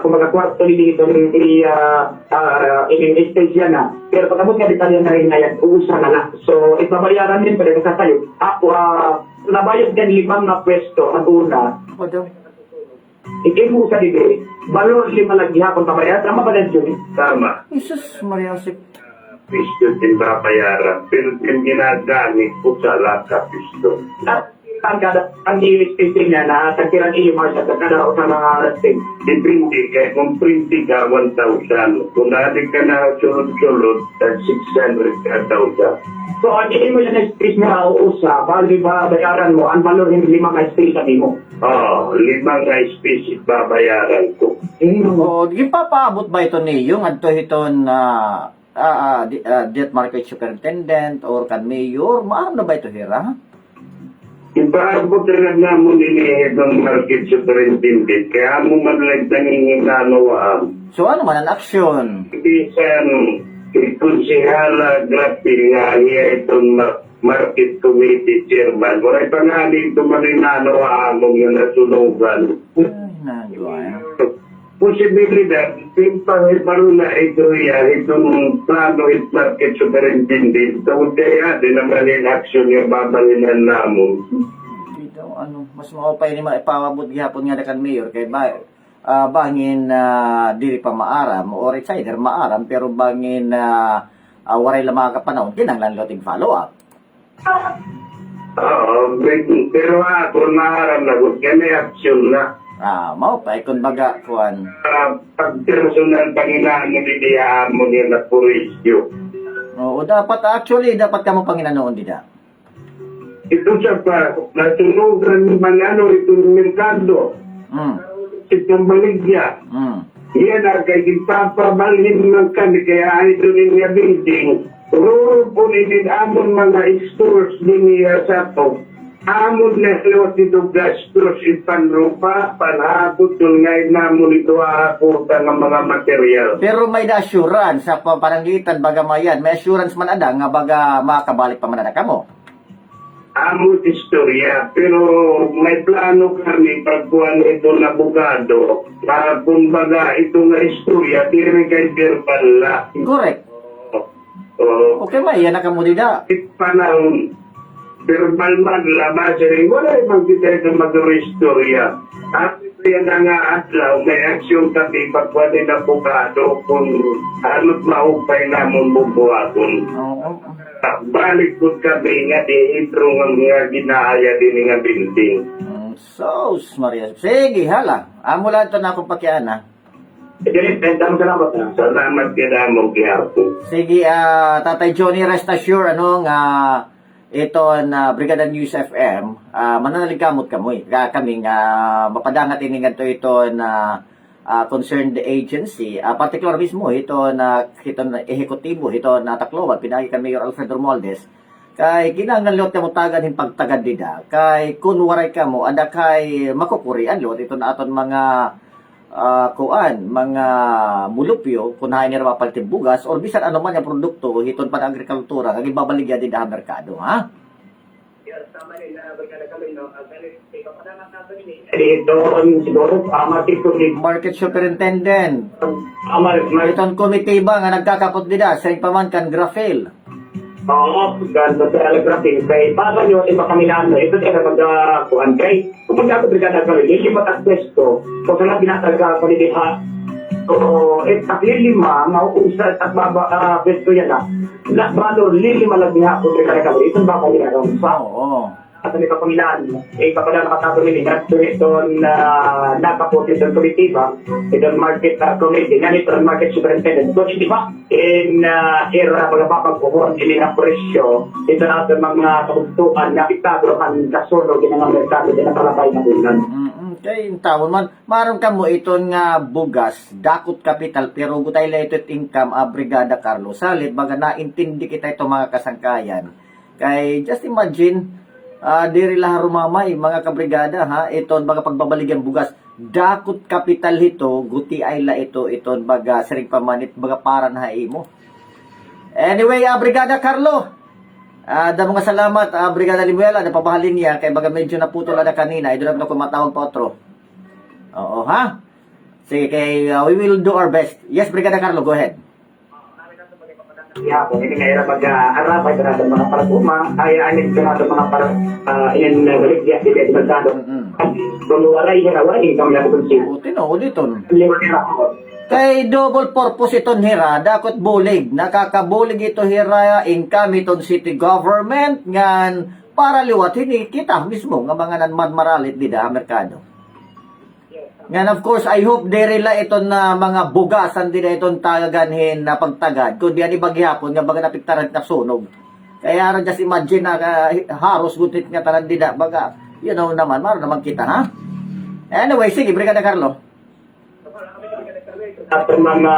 I: kumbaga kwarto dito in-stage yan na. Pero pagkabot nga detalya na rin na yan, uusa na na. So, ipabayaran din pwede ka sa'yo. Ako, nabayad ka 5 na pwesto at una. Ikimusa dito, balor 5 lagi hapon pabayad. Tama ba na yun?
J: Tama.
B: Jesus, Maria Jose.
J: Pisto din babayaran, pero yung ginagamit ko sa laka pisto.
I: At ang i-stage niya na tagkirang i-mark sa kada o sa mga stage.
J: Depende kaya kung printi ka 1,000, kung natin ka na sulod-sulod, 600 ka 1,000.
I: So, ang mo yan na stage na uusa, bali ba bayaran mo, ang valor yung 5 ka stage sabi mo?
J: Oo, 5 nga space babayaran ko.
B: O, di pa paabot ba ito ni yung adto hiton na debt market superintendent or kan mayor, maam na ba ito hira?
J: Ipaabot rin na mo nilihe ng market superintendent, kaya mo man nanginginanuan.
B: So ano man ang aksyon?
J: Bisan konsihala grabe nga niya itong market committee chairman. Wala pa nga dito maninanawa among yung nasunugan.
B: Ay, nagwa.
J: Posibilidad, paro na ito yan, itong plano at market superintendent. So, kaya din naman yung action yung babalinan namon.
B: Dito, ano, mas maupay ni maipawabot gihapon nga na kan mayor, kay bangin dili pa maaram, or it's either maaram, pero bangin waray lang mga kapanahon, kinanglan loting follow-up.
J: Oo, pero ako maaram na, kaya may action na.
B: Maupay, kung baga, kuhan.
J: Pag-personal panginaan mo, didihaan mo niya na purisyo.
B: Oo, dapat ka mo panginanoon dida.
J: Ito siya pa, natunugan man itong merkado. Itong baligya. Yan ang kay ipapabalhin ng kami, kaya ito niya building. Ruro po din amon mga stores din niya sa to. Amon na lewat dito gastos ipanrupa, panabot yung ngayon namon ito aakutan ng mga material.
B: Pero may assurance sa parangitan baga mayan, may assurance man ada nga baga makabalik pa man ka mo.
J: Amon istorya, pero may plano kami pagkuhan ito na abogado, para kumbaga ito nga istorya, diri kay verbal la.
B: Correct. Okay ba, yan na ka mo dida.
J: Panahon, verbal man labas rin, wala ibang kita ito mag-istorya. At ito yan nga atlaw, may aksyon kami pagkuhan na abogado kung ano't maupay namon bubuhaton. Balik po kami nga di intro nga ginaaya din nga building.
B: So, Maria, sige, hala. Mula ito na akong pakiana.
J: Salamat ka mo, Giharpo.
B: Sige, Tatay Johnny, rest assured, ito na Brigada News FM, mananaligamot kami, mapadangat iningan ito na concerned agency, particular mismo ito na ehekutibo, ito na Tacloban, pinagi kan Mayor Alfredo Romualdez, kay kinangan lot ka mo tagan yung pagtagad nila, kay kunwaray ka mo, ada kay makukurian lot, ito na aton mga mga mulupyo, kunahin nila mapalitin bugas, or bisan ano man yung produkto, hiton pa na agrikultura, kag ibabaligya din na merkado, ha?
I: doon siguro,
B: Market superintendent.
I: market
B: Itong committee ba nga nagkakapot nila, sa paman kan Grafil.
I: Oo, ganda sa telegraphy. Kaya para nyo, iba kami na ano, ito siya na magkakuhan. Kaya kung magkakabrigada kami, hindi matas ko, kung saan binatalaga ko ni Diha, so, taklilima, mauusat at pwesto yan na. Balo, lilima lang Diha kung brigada kami. Ito ba kami na
B: Oo.
I: at ang ipapamilaan, ipapala nakatato nila itong nakapote itong komitiba, itong market committee, nga itong market superintendent. So, hindi ba, in era magpapagpukuhan din ng presyo, ito na itong mga kabugtuan na pitado ang kasulog din ang merkado din ang palabay na ulan.
B: Kaya yung taon man, maroon ka mo itong bugas, dakot capital, pero gutay lang ito income, Brigada Carlo. Salit, baga naintindi kita itong mga kasangkayan. Kaya, just imagine, diri lang rumamay, mga kabrigada, ha? Ito, baga pagbabaligyan bugas. Dakot kapital ito, guti ay la ito, baga sering pamanit, baga para na mo. Anyway, Brigada Carlo, damo nga salamat, Brigada Limuela, napabahalin niya, kaya baga medyo naputol na kanina, ito na kumatawag pa otro. Oo, ha? Sige, kaya we will do our best. Yes, Brigada Carlo, go ahead.
I: Kaya po, hindi nga mag-arapay sa natin mga paraguma, kaya anin sa natin mga baligya, hindi at magkado. Kung waray hirawain, kami na kukunsin.
B: Uliton.
I: Lima nila ako.
B: Kay double purpose iton hira, dakot bulig. Nakakabulig ito hira, income iton city government, ngan para liwat, hindi kita mismo, nga mga nanmadmaralit dida, merkado. Ngan of course, I hope derila iton na mga bugasan din iton tagaganhin na pagtagad. Kung diyan ibaghapon, nga baga napiktaran na sunog. Kaya just imagine na haros gutit nga tanan dida, baga, you know naman, maro naman kita, ha? Anyway, sige, Brigada Carlo.
I: At ang mga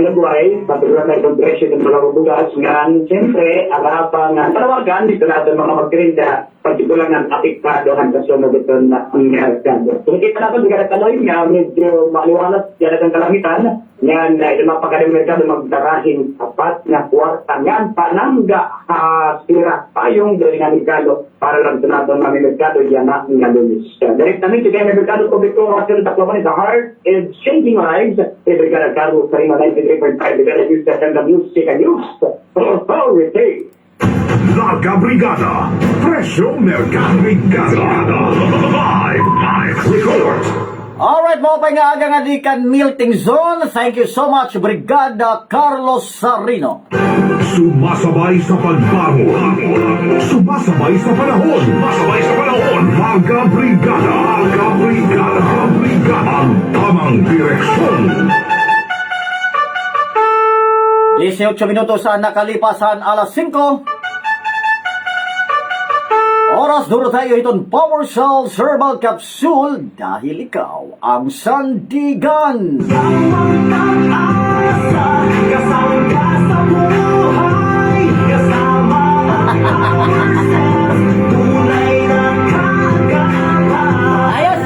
I: nagbuhay, patuloy na itong presyo ng mga bugas, ngan, siyempre, ang harapang tanawagan, dito natin mga magkirinda, partikular ng apiktado hanggang sunog ito na ang merkado. So, nakita natin, Brigada Kaloy, nga medyo maliwanag yan at ang kalamitan, yan, ito mga pagkaling merkado magdarahin apat na kwarta, yan, panangga sira payong dari nga merkado, para lang ito natin mga merkado, yan na nga lumis. Direct namin, sige, may merkado publiko, kasi taklaman, the heart is changing lives. Brigada Carlo, sa 93.5, Brigada News, and the music and news. Authority.
A: Larga Brigada, Presyo Mercado Brigada, live report.
B: Alright, mga pangagang adikan melting zone. Thank you so much, Brigada Carlos Sarino.
A: Sumasabay sa pagbago, sumasabay sa panahon, sumasabay sa panahon. Larga Brigada, Larga Brigada, Larga Brigada, ang tamang direksyon.
B: 18 minutos sa nakalipasan alas 5. Oras duro tayo itong Power Cell Herbal Capsule dahil ikaw ang sandigan. Ayos!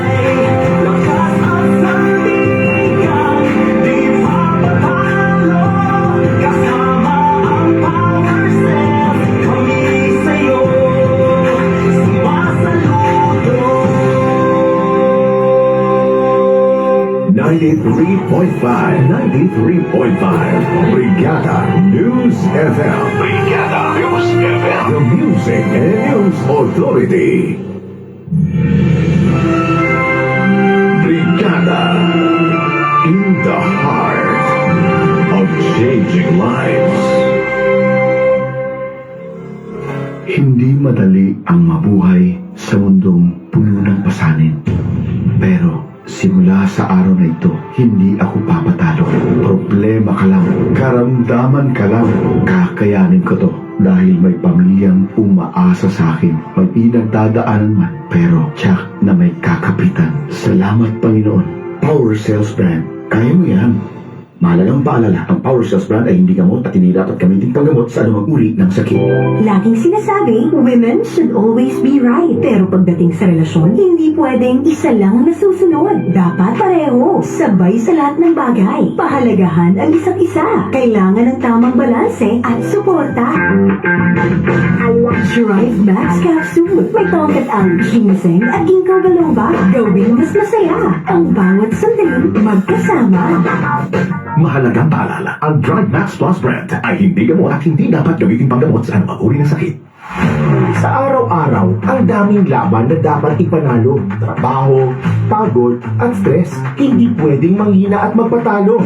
A: Brigada News FM. Brigada News FM. The Music and News Authority. Brigada. In the heart of changing lives.
H: Hindi madali ang mabuhay sa mundong puno ng pasanin. Pero simula sa araw na ito, hindi ako papatalo. Problema ka lang, karamdaman ka lang, kakayanin ko to. Dahil may pamilyang umaasa sa akin, may pinagdadaanan man, pero tiyak na may kakapitan. Salamat, Panginoon. Power Cells Brand, kaya mo yan. Mahalagang paalala, ang Power Cells brand ay hindi gamot at hindi dapat gamitin panggamot sa anumang uri ng sakit.
F: Laging sinasabi, women should always be right. Pero pagdating sa relasyon, hindi pwedeng isa lang ang nasusunod. Dapat pareho, sabay sa lahat ng bagay. Pahalagahan ang isa't isa. Kailangan ng tamang balanse at suporta. Shrive Max Capsule. May tongkat ang ginseng at ginkgo biloba. Gawing mas masaya ang bawat sandaling magkasama.
A: Mahalagang paalala, ang Drive Max Plus brand ay hindi gamot at hindi dapat gamitin panggamot sa anumang uri ng sakit.
H: Sa araw-araw, ang daming laban na dapat ipanalo. Trabaho, pagod, at stress. Hindi pwedeng manghina at magpatalo.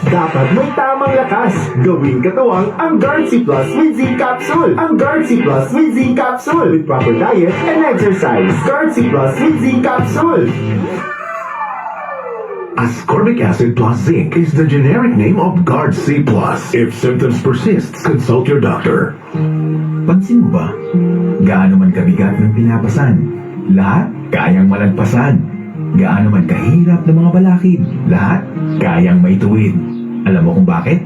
H: Dapat may tamang lakas. Gawing katuwang ang Guard C Plus with Z Capsule. Ang Guard C Plus with Z Capsule. With proper diet and exercise. Guard C Plus with Z Capsule.
A: Ascorbic acid plus zinc is the generic name of Guard C+. If symptoms persist, consult your doctor.
D: Pansin mo ba? Gaano man kabigat ng pinapasan, lahat kayang malagpasan. Gaano man kahirap ng mga balakid, lahat kayang maituwid. Alam mo kung bakit?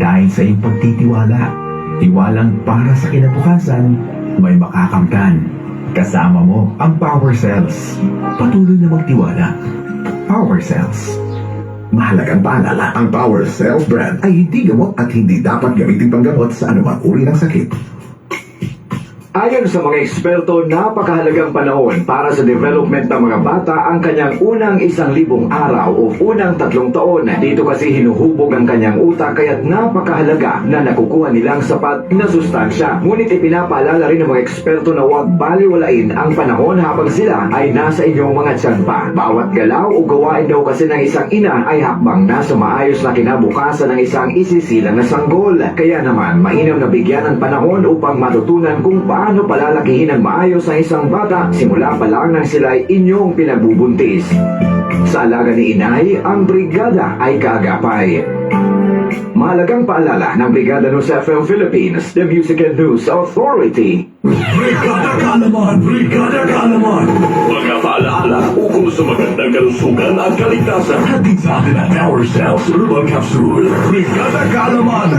D: Dahil sa iyong pagtitiwala. Tiwalang para sa kinabukasan, may makakamtan. Kasama mo ang Power Cells. Patuloy na magtiwala. Power Cells.
A: Mahalagang paalala, ang Power Cells brand ay hindi gamot at hindi dapat gamitin panggamot sa anumang uri ng sakit.
G: Ayon sa mga eksperto, napakahalagang panahon para sa development ng mga bata ang kanyang unang 1,000 araw o unang 3 taon. Dito kasi hinuhubog ang kanyang utak kaya't napakahalaga na nakukuha nilang sapat na sustansya. Ngunit ipinapaalala rin ng mga eksperto na huwag baliwalain ang panahon habang sila ay nasa inyong mga tiyan pa. Bawat galaw o gawain daw kasi ng isang ina ay hakbang na sa maayos na kinabukasan ng isang isisilang na sanggol. Kaya naman, mainam na bigyan ng panahon upang matutunan kung paano palalakihin ng maayos ang isang bata simula pa lang nang sila ay inyong pinagbubuntis. Sa alaga ni inay, ang brigada ay kaagapay. Mahalagang paalala ng Brigada News FM Philippines, the Music and News Authority.
A: Brigada Kalaman! Brigada Kalaman! Mga paalaala ukol sa magandang kalusugan at kaligtasan. Hatid sa atin ang Power Cells Herbal Capsule. Brigada Kalaman!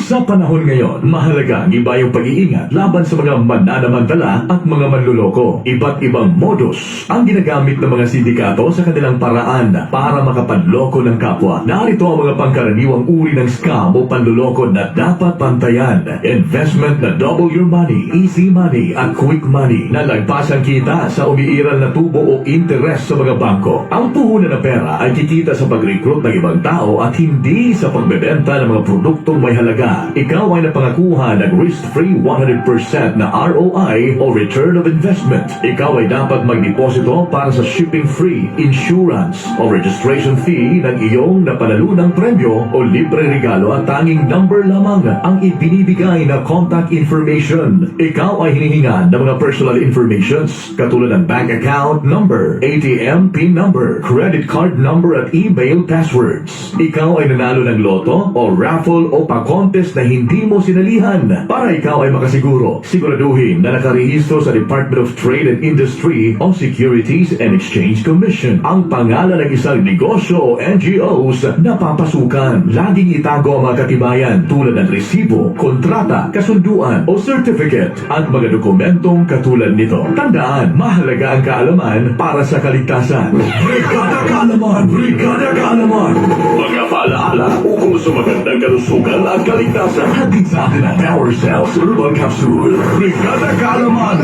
A: Sa panahon ngayon, mahalaga ang iba yung pag-iingat laban sa mga mananamantala at mga manluloko. Iba't ibang modus ang ginagamit ng mga sindikato sa kanilang paraan para makapanloko ng kapwa. Narito ang mga pangkaraniwang uri ng scam o panluloko na dapat pantayan. Investment na double your money, easy money at quick money na lagpasan kita sa umiiral na tubo o interest sa mga bangko. Ang puhunan ng pera ay kikita sa pag-recruit ng ibang tao at hindi sa pagbebenta ng mga produktong may halaga. Ikaw ay napangakuha ng risk-free 100% na ROI o return of investment. Ikaw ay dapat magdeposito para sa shipping-free, insurance o registration fee ng iyong napanalunang premyo o libre regalo at tanging number lamang ang ibinibigay na contact information. Ikaw ay hinihingan ng mga personal informations katulad ng bank account number, ATM PIN number, credit card number at email passwords. Ikaw ay nanalo ng loto o raffle o pa-contest na hindi mo sinalihan. Para ikaw ay makasiguro, siguraduhin na nakarehistro sa Department of Trade and Industry o Securities and Exchange Commission ang pangalan ng isang negosyo o NGOs na papasukan. Laging itago ang mga katibayan tulad ng resibo, kontrata, kasunduan o certificate at mga dokumentong katulad nito. Tandaan, mahalaga ang kaalaman para sa kaligtasan. Brigada Kalaman! Brigada Kalaman! Mga paalaala ukol sa magandang kalusugan at kaligtasan. Hatid sa atin ang Power Cells Herbal Capsule. Brigada Kalaman!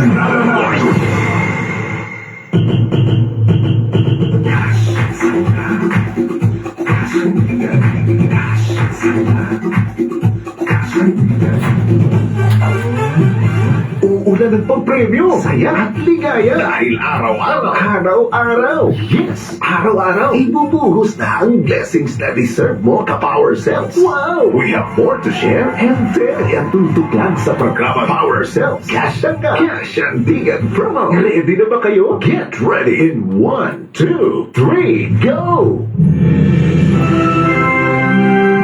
H: Uulan ng pagpremyo, saya at ligaya. Dahil araw-araw. Araw-araw. Yes, araw-araw. Ibubuhos na ang blessings na deserve mo ka Power Cells. Wow! We have more to share and very tutok lang sa programa Power Cells. Cash and Digan promo. Ready na ba kayo? Get ready in 1, 2, 3, go!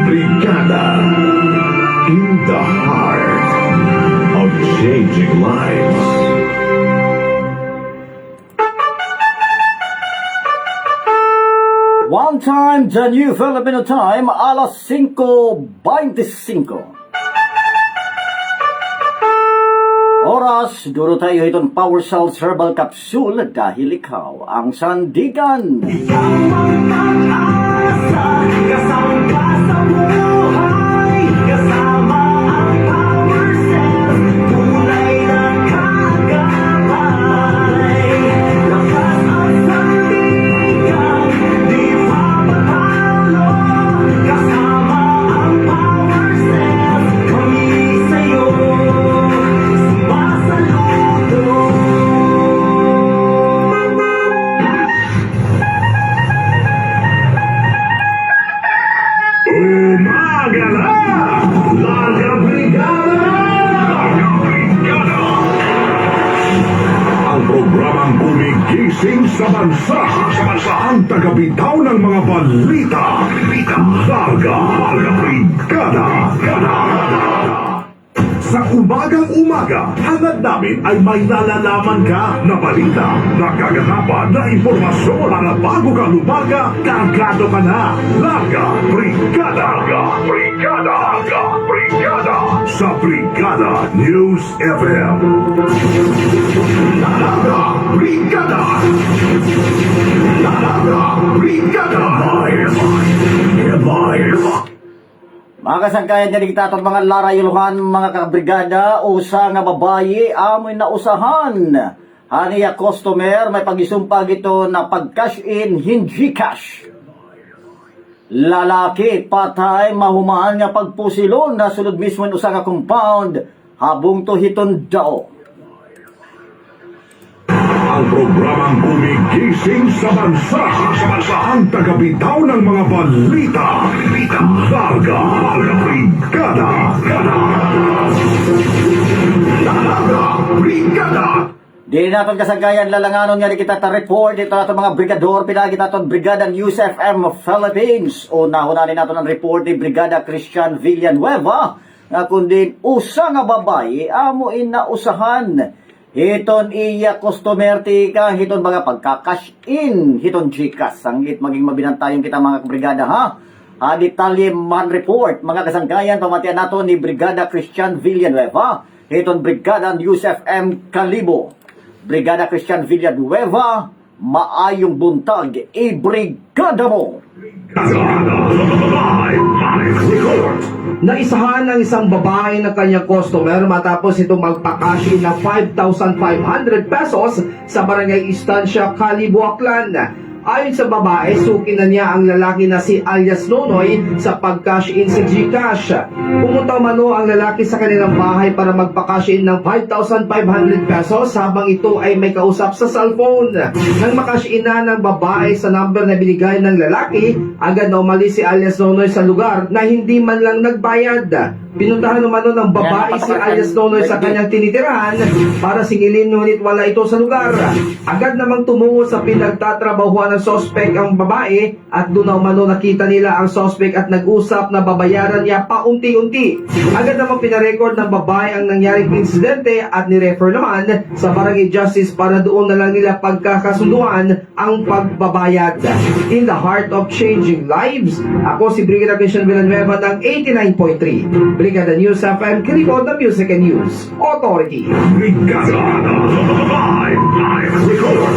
H: Brigada in the heart of changing lives.
B: One time, the new Filipino time, alas 5:25. Oras, duro tayo itong Power Cells Herbal Capsule dahil ikaw ang sandigan.
A: Umaga na! Laga Brigada! Ang programang gumigising sa bansa. Ang tagabitaw ng mga balita. Laga Brigada! Sa umagang-umaga, hangad namin ay may nalalaman ka na balita, nakaganapan na impormasyon para bago ka lumaga, kagado ka na. Laga Brigada! Sa Brigada News FM. Laga Brigada!
B: Mga kasangkayan niya kita at mga larayuluhan, mga kabrigada, usa nga babayi, amoy na usahan. Haniya customer, may pag-isumpag ito na pag-cash in, hindi cash. Lalaki, patay, mahumaan nga pagpusilon na sulod mismo ng usa nga compound, habong to hiton dao.
A: Ang programang gumigising sa bansa. Ang tagabitaw ng mga balita. Laga Brigada!
B: Di natin kasagayan lalanganon nga kita ta report ito natin mga brigador, pinagi natin Brigada News FM Philippines. Una-unahin natin ang report ni Brigada Christian Villanueva nga kundi usa nga babae amo na usahan. Hiton iya customer tika, hiton mga pagka-cash in, hiton chikas. Sangit maging mabinantayon kita mga brigada ha. Detalye man report, mga kasangkayan, pamatian nato ni Brigada Christian Villanueva, hiton Brigada News FM Kalibo. Brigada Christian Villanueva, maayong buntag, i-brigada mo!
K: Naisahan ng isang babae na kanyang customer matapos itong magpakashi ng 5,500 pesos sa Barangay Istansya, Kalibo, Aklan. Ayon sa babae, suki na niya ang lalaki na si alias Nonoy sa pag-cash in sa GCash. Pumunta umano ang lalaki sa kanilang bahay para magpa-cash in ng 5,500 pesos habang ito ay may kausap sa cellphone. Nang makash in na ng babae sa number na binigay ng lalaki, agad na umalis si alias Nonoy sa lugar na hindi man lang nagbayad. Pinuntahan umano ng babae si alias Nonoy sa kanyang tinitirahan para singilin, ngunit wala ito sa lugar. Agad namang tumungo sa pinagtatrabahuan ng sospek ang babae at doon na umano nakita nila ang sospek at nag-usap na babayaran niya paunti-unti. Agad namang pinarecord ng babae ang nangyaring insidente at nirefer naman sa Barangay Justice para doon na lang nila pagkakasunduan ang pagbabayad. In the heart of changing lives, ako si Brigada Christian Villanueva ng 89.3. Brigada News FM, Kalibo, the Music and News Authority.
A: Brigada Live Record.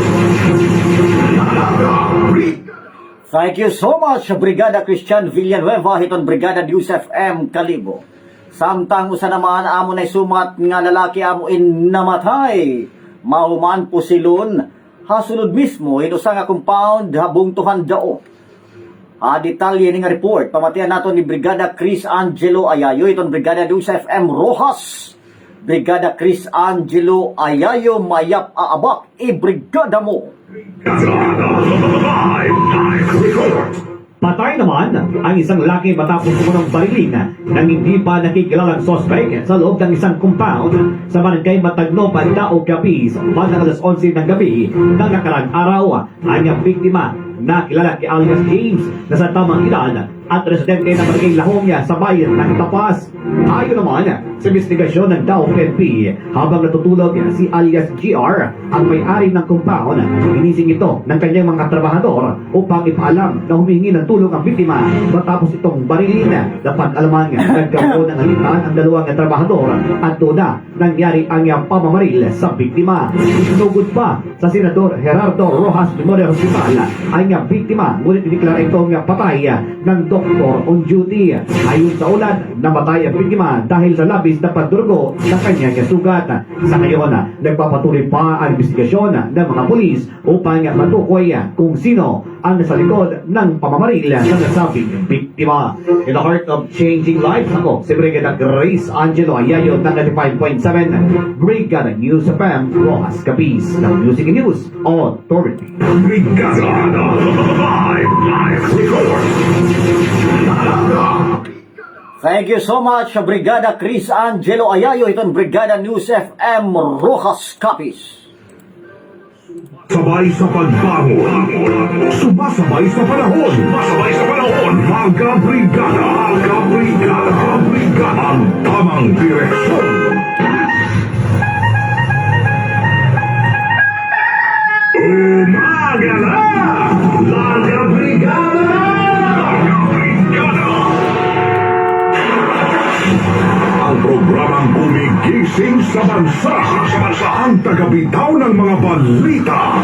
B: Thank you so much, Brigada Christian Villanueva, hiton Brigada News FM Kalibo. Samtang usa naman amo na sumat nga lalaki amo namatay. Mahuman po silon, hasunod mismo inusa nga compound habong tuhan dao. Detalye nga report, pamatian nato ni Brigada Chris Angelo Ayayo, itong Brigada News FM Rojas. Brigada Chris Angelo Ayayo, mayap aabak, i-brigada mo!
D: Patay naman ang isang lalaki matapos kumunong barilin nang hindi pa nakikilalang sospek sa loob ng isang compound sa barangay Matagno, Daog, Capiz, bandang alas 11 ng gabi ng nakarang araw. Ang biktima na kilala kay alias James na sa tamang edad at residente ng barangay Lahong sa bayan ng Tapas.
L: Ayon naman sa investigasyon ng Dow PNP, habang natutulog si alias GR, ang may-ari ng compound, ginising ito ng kanyang mga trabahador upang ipaalam na humingi ng tulong ang biktima matapos itong barilin. Napag-alaman nagkaroon ng alitan ang dalawang trabahador at doon na nangyari ang pamamaril sa biktima. Sinugod pa sa Senador Gerardo Rojas Memorial Hospital ay biktima, ngunit iniklara itong patay ng doktor on duty. Ayon sa ulat, namatay ang biktima dahil sa labis na pagdurugo sa kanyang sugat. Sa ngayon, nagpapatuloy pa ang investigasyon ng mga pulis upang matukoy kung sino ang nasa likod ng pamamaril sa nasabing biktima. In the heart of changing lives, ako si Brigada Grace Angelo Ayayo ng 95.7 Brigada News FM Rojas Capiz ng Music and News Authority.
A: Brigada Live Record.
B: Thank you so much, Brigada Chris Angelo Ayayo. Itong Brigada News FM Rojas Capiz.
A: Sabay sa pagbangon. Sumasabay sa panahon. Sumasabay sa panahon. Mga brigada. Mga brigada. Mga brigada. Ang tamang direksyon. Umaga na! Mga brigada! Mga brigada! Ang programang gumigising sa bansa. Ang tagabitaw ng mga balita.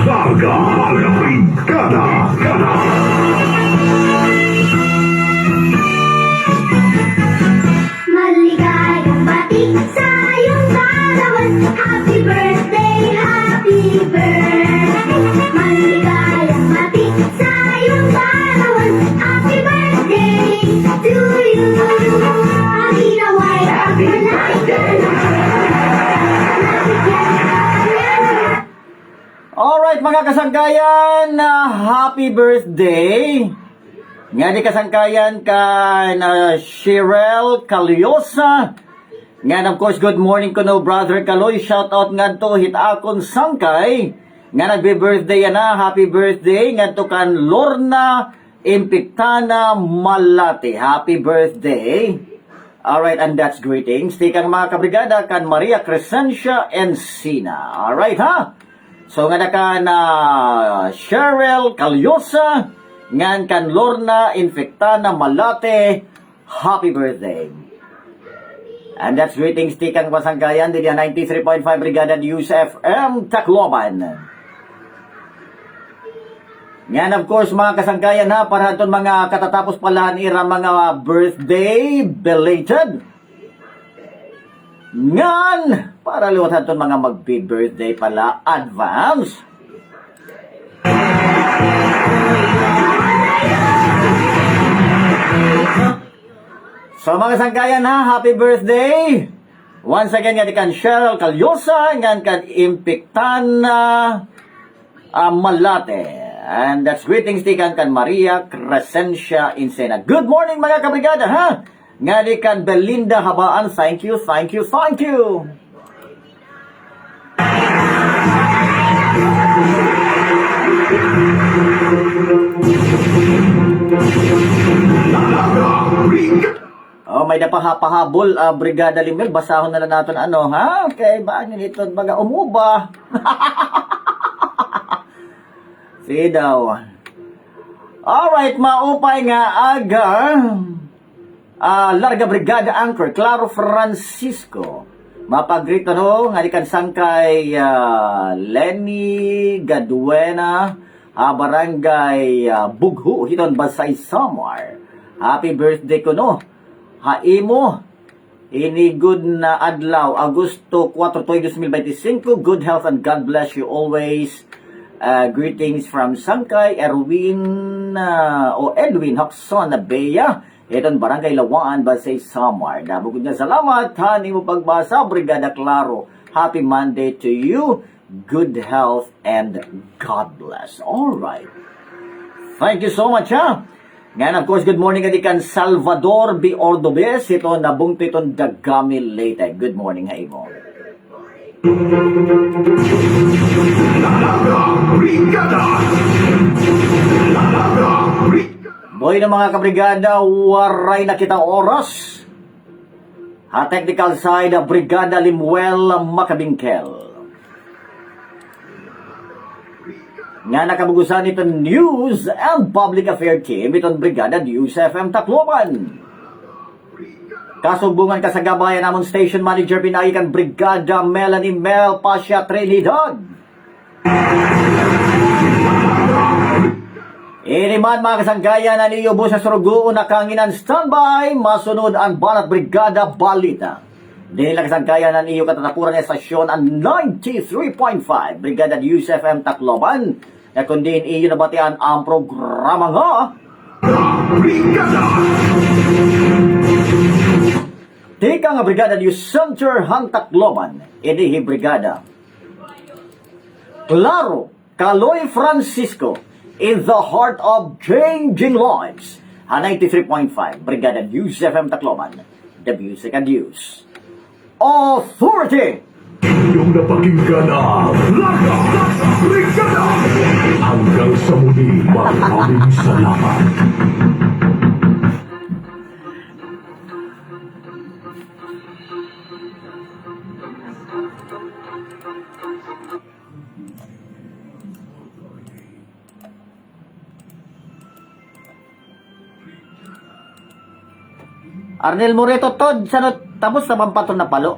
A: Larga. Mga brigada.
C: Maligayang bati sa iyong kaarawan. Happy birthday, happy birthday. Maligayang bati sa iyong kaarawan. Happy birthday to you. Happy naway, happy birthday.
B: Alright mga kasangkayan, happy birthday! Nga di kasangkayan ka na Cheryl Caliosa. Nga of course, good morning ko no brother Kaloy. Shout out nga to hit akon sangkay. Nga nagbe-birthday na, happy birthday. Nga to kan Lorna Impictana Malate. Happy birthday. Alright, and that's greetings. Tikang mga kabrigada kan Maria Crescencia Encina. Alright ha? So nga na kan Cheryl Caliosa. Ngan kan Lorna Infectana Malate, happy birthday. And that's greetings tikang pasangkayan din 93.5 Brigada News FM Tacloban. Ngan of course mga kasangkayan ha, para itong mga katatapos pala ira mga birthday belated. Ngan, para luwatan itong mga mag-birthday pala advance. So mga sangkayan ha, happy birthday! Once again, nga di kan Cheryl Caliosa, nga kan Impictana Malate. And that's greetings di kan Maria Crescencia Encina. Good morning mga kabrigada ha! Nga di kan Belinda Habaan, thank you. Oh, may napahapahabol, Brigada Limel. Basahon na lang natin ano, ha? Okay, ba nito baga umuba? See daw. Alright, maupay nga aga. Larga Brigada Anchor, Claro Francisco. Mapagrito no, nga dikan sangkay Lenny Gaduena, Barangay Bughu, hiton Basay Samar. Happy birthday ko no. Haimo, ini good na adlaw, Agosto 4, 2025. Good health and God bless you always. Greetings from Sangkay, Edwin Hapson Beya. Iton Barangay Lawaan, Basay Samar. Nabugod nga salamat. Hani mo pagbasa, Brigada Claro. Happy Monday to you. Good health and God bless. Alright. Thank you so much ha. Ngayon, of course, good morning kadikan Salvador B. Ordobes. Ito, nabungpiton Dagami Leyte. Good morning, Haimo. Boy na mga kabrigada, waray na kitang oras. technical side, Brigada Limuel Macabingkel. Nga nakabugusan ito News and Public Affairs Team, itong Brigada News FM Tacloban. Kasugbungan ka sa gabayan namon Station Manager pinayikan Brigada Melanie Mel Pasha Trinidad. Iniman mga kasanggayan na niyubo sa Surugo na kanginan standby, masunod ang Banat Brigada Balita. Dinilang kasanggayan na niyo katatapuran ng estasyon ang 93.5 Brigada News FM Tacloban, na kundi iyo nabatian ang programa nga
A: Brigada!
B: Tika nga Brigada News Center hang Tacloban, inihi Brigada Claro, Caloy Francisco, in the heart of changing lives. 93.5 Brigada News FM Tacloban, the music and news authority.
A: Yung napakinggan ang Laga Brigada! Hanggang sa muli, maraming salamat.
B: Arnel Moreto Tod, sanot tapos sa mampaton na palo.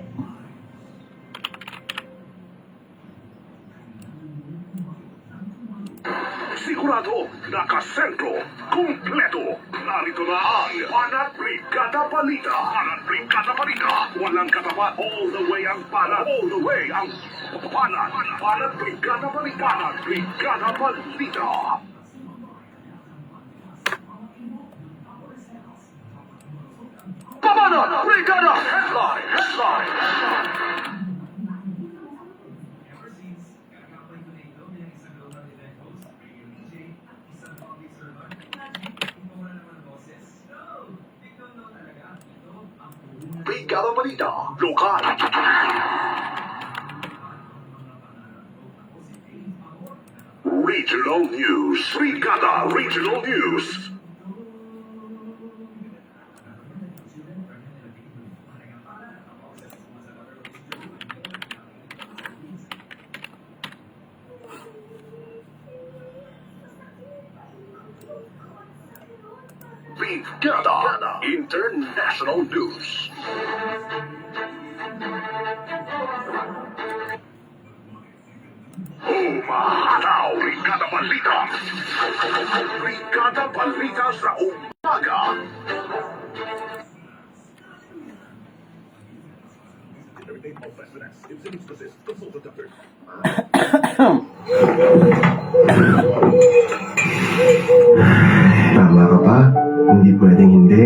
A: Sigurado, nakasentro, kumpleto. Narito na ang Banat Brigada Balita. Banat Brigada Balita. Walang katapat. All the way ang Banat. All the way ang Banat. Banat Brigada Balita. Banat Brigada Balita. Banat Brigada Headline. Headline. Brigada Balita, lokal. Regional News. Brigada Regional News. Brigada International News. Umahataw, Brigada Balita. Brigada Balita sa umaga.
H: Tama ka pa. Hindi pwedeng hindi.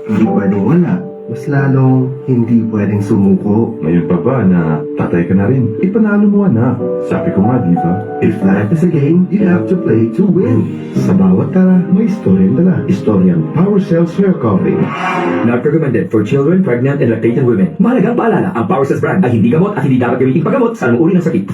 H: Hindi pwedeng wala. Mas lalong hindi pwedeng sumuko.
M: Ngayon pa ba na tatay ka na rin? Ipanalo mo anak. Sabi ko nga, di ba?
H: If life is a game, you have to play to win. Sa bawat tara, may istoryang dala. Istoryang Power Cells Hair Coffee.
D: Not recommended for children, pregnant, and lactating women. Mahalagang paalala, ang Power Cells brand ay hindi gamot at hindi dapat gamitin paggamot sa anumang uri ng sakit.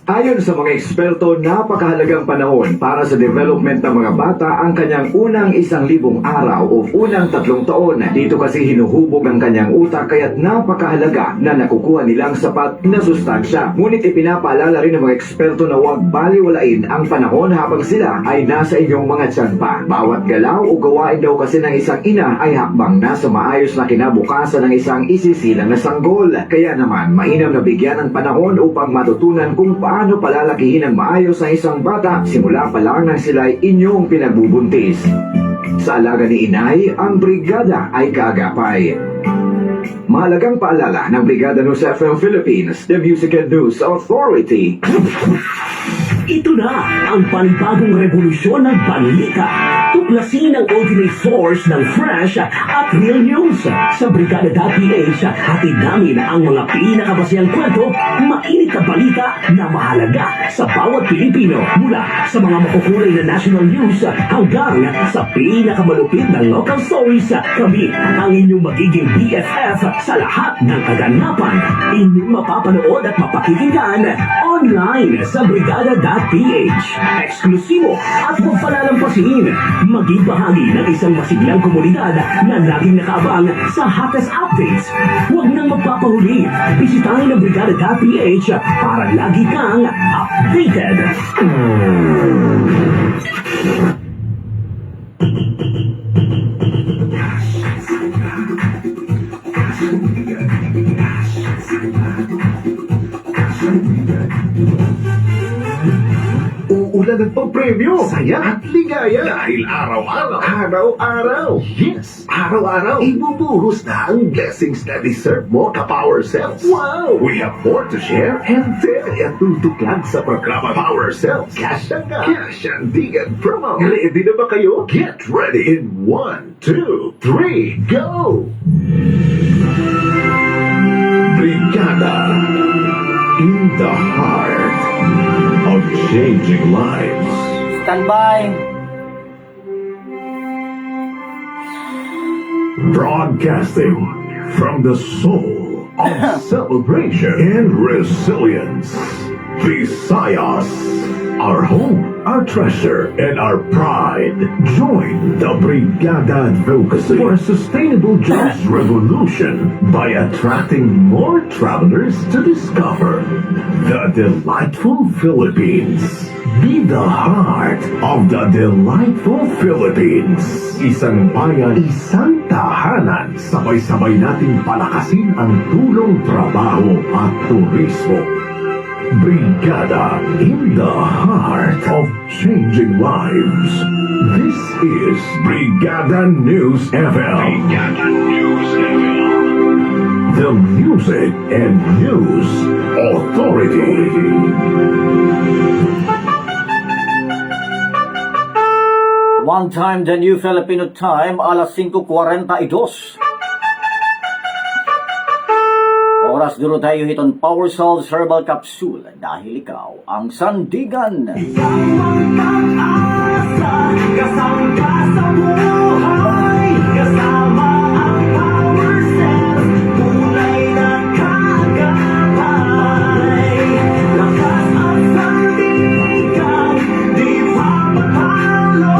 G: Ayon sa mga eksperto, napakahalagang panahon para sa development ng mga bata ang kanyang unang 1,000 araw o unang 3 taon. Dito kasi hinuhubog ang kanyang utak kaya't napakahalaga na nakukuha nilang sapat na sustansya. Ngunit ipinapaalala rin ng mga eksperto na huwag baliwalain ang panahon habang sila ay nasa inyong mga tiyan pa. Bawat galaw o gawain daw kasi ng isang ina ay hakbang na sa maayos na kinabukasan ng isang isisilang na sanggol. Kaya naman, mainam na bigyan ng panahon upang matutunan kung paano palalakihin ang maayos ng isang bata simula pa lang nang sila'y inyong pinagbubuntis. Sa alaga ni inay, ang brigada ay kaagapay. Mahalagang paalala ng Brigada News FM Philippines, the Music and News Authority.
D: Ito na ang panibagong revolusyon ng balita. Tuklasin ang ultimate source ng fresh at real news. Sa Brigada.ph, hatid namin ang mga pinakabasihang kwento, mainit na balita na mahalaga sa bawat Pilipino. Mula sa mga makukulay na national news hanggang sa pinakamalupit na local stories, kami ang inyong magiging BFF sa lahat ng kaganapan. Inyong mapapanood at mapakikinggan online sa Brigada.ph. brigada.ph. Eksklusibo at huwag palalampasin. Maging bahagi ng isang masiglang komunidad na laging nakaabang sa hottest updates. Huwag nang magpapahuli. Bisitahin ang brigada.ph para lagi kang updated.
A: Uulan ng pang-premyo, saya at ligaya. Dahil araw-araw. Araw-araw. Yes, araw-araw. Ibubuhos na ang blessings na deserve mo ka Power Cells. Wow! We have more to share and tell. Tutuklag sa programa Power Cells. Kasyandigan promo. Ready na ba kayo? Get ready in 1, 2, 3, go! Brigada in the heart of changing lives.
B: Stand by.
A: Broadcasting from the soul of celebration and resilience. Visayas, our home, our treasure, and our pride. Join the Brigada Advocacy for a sustainable jobs revolution by attracting more travelers to discover the delightful Philippines. Be the heart of the delightful Philippines. Isang bayan, isang tahanan. Sabay-sabay nating palakasin ang tulong, trabaho at turismo. Brigada in the heart of changing lives. This is Brigada News FM. Brigada News FM. The Music and News Authority.
B: One time, the New Filipino Time, alas 5:42. Oras duro tayo hiton Power Cells Herbal Capsule dahil ikaw ang sandigan.
C: Kasama ka sa buhay, kasama ang Power Cells, kulay na kagapay, lakas at sandigan, di pa matalo,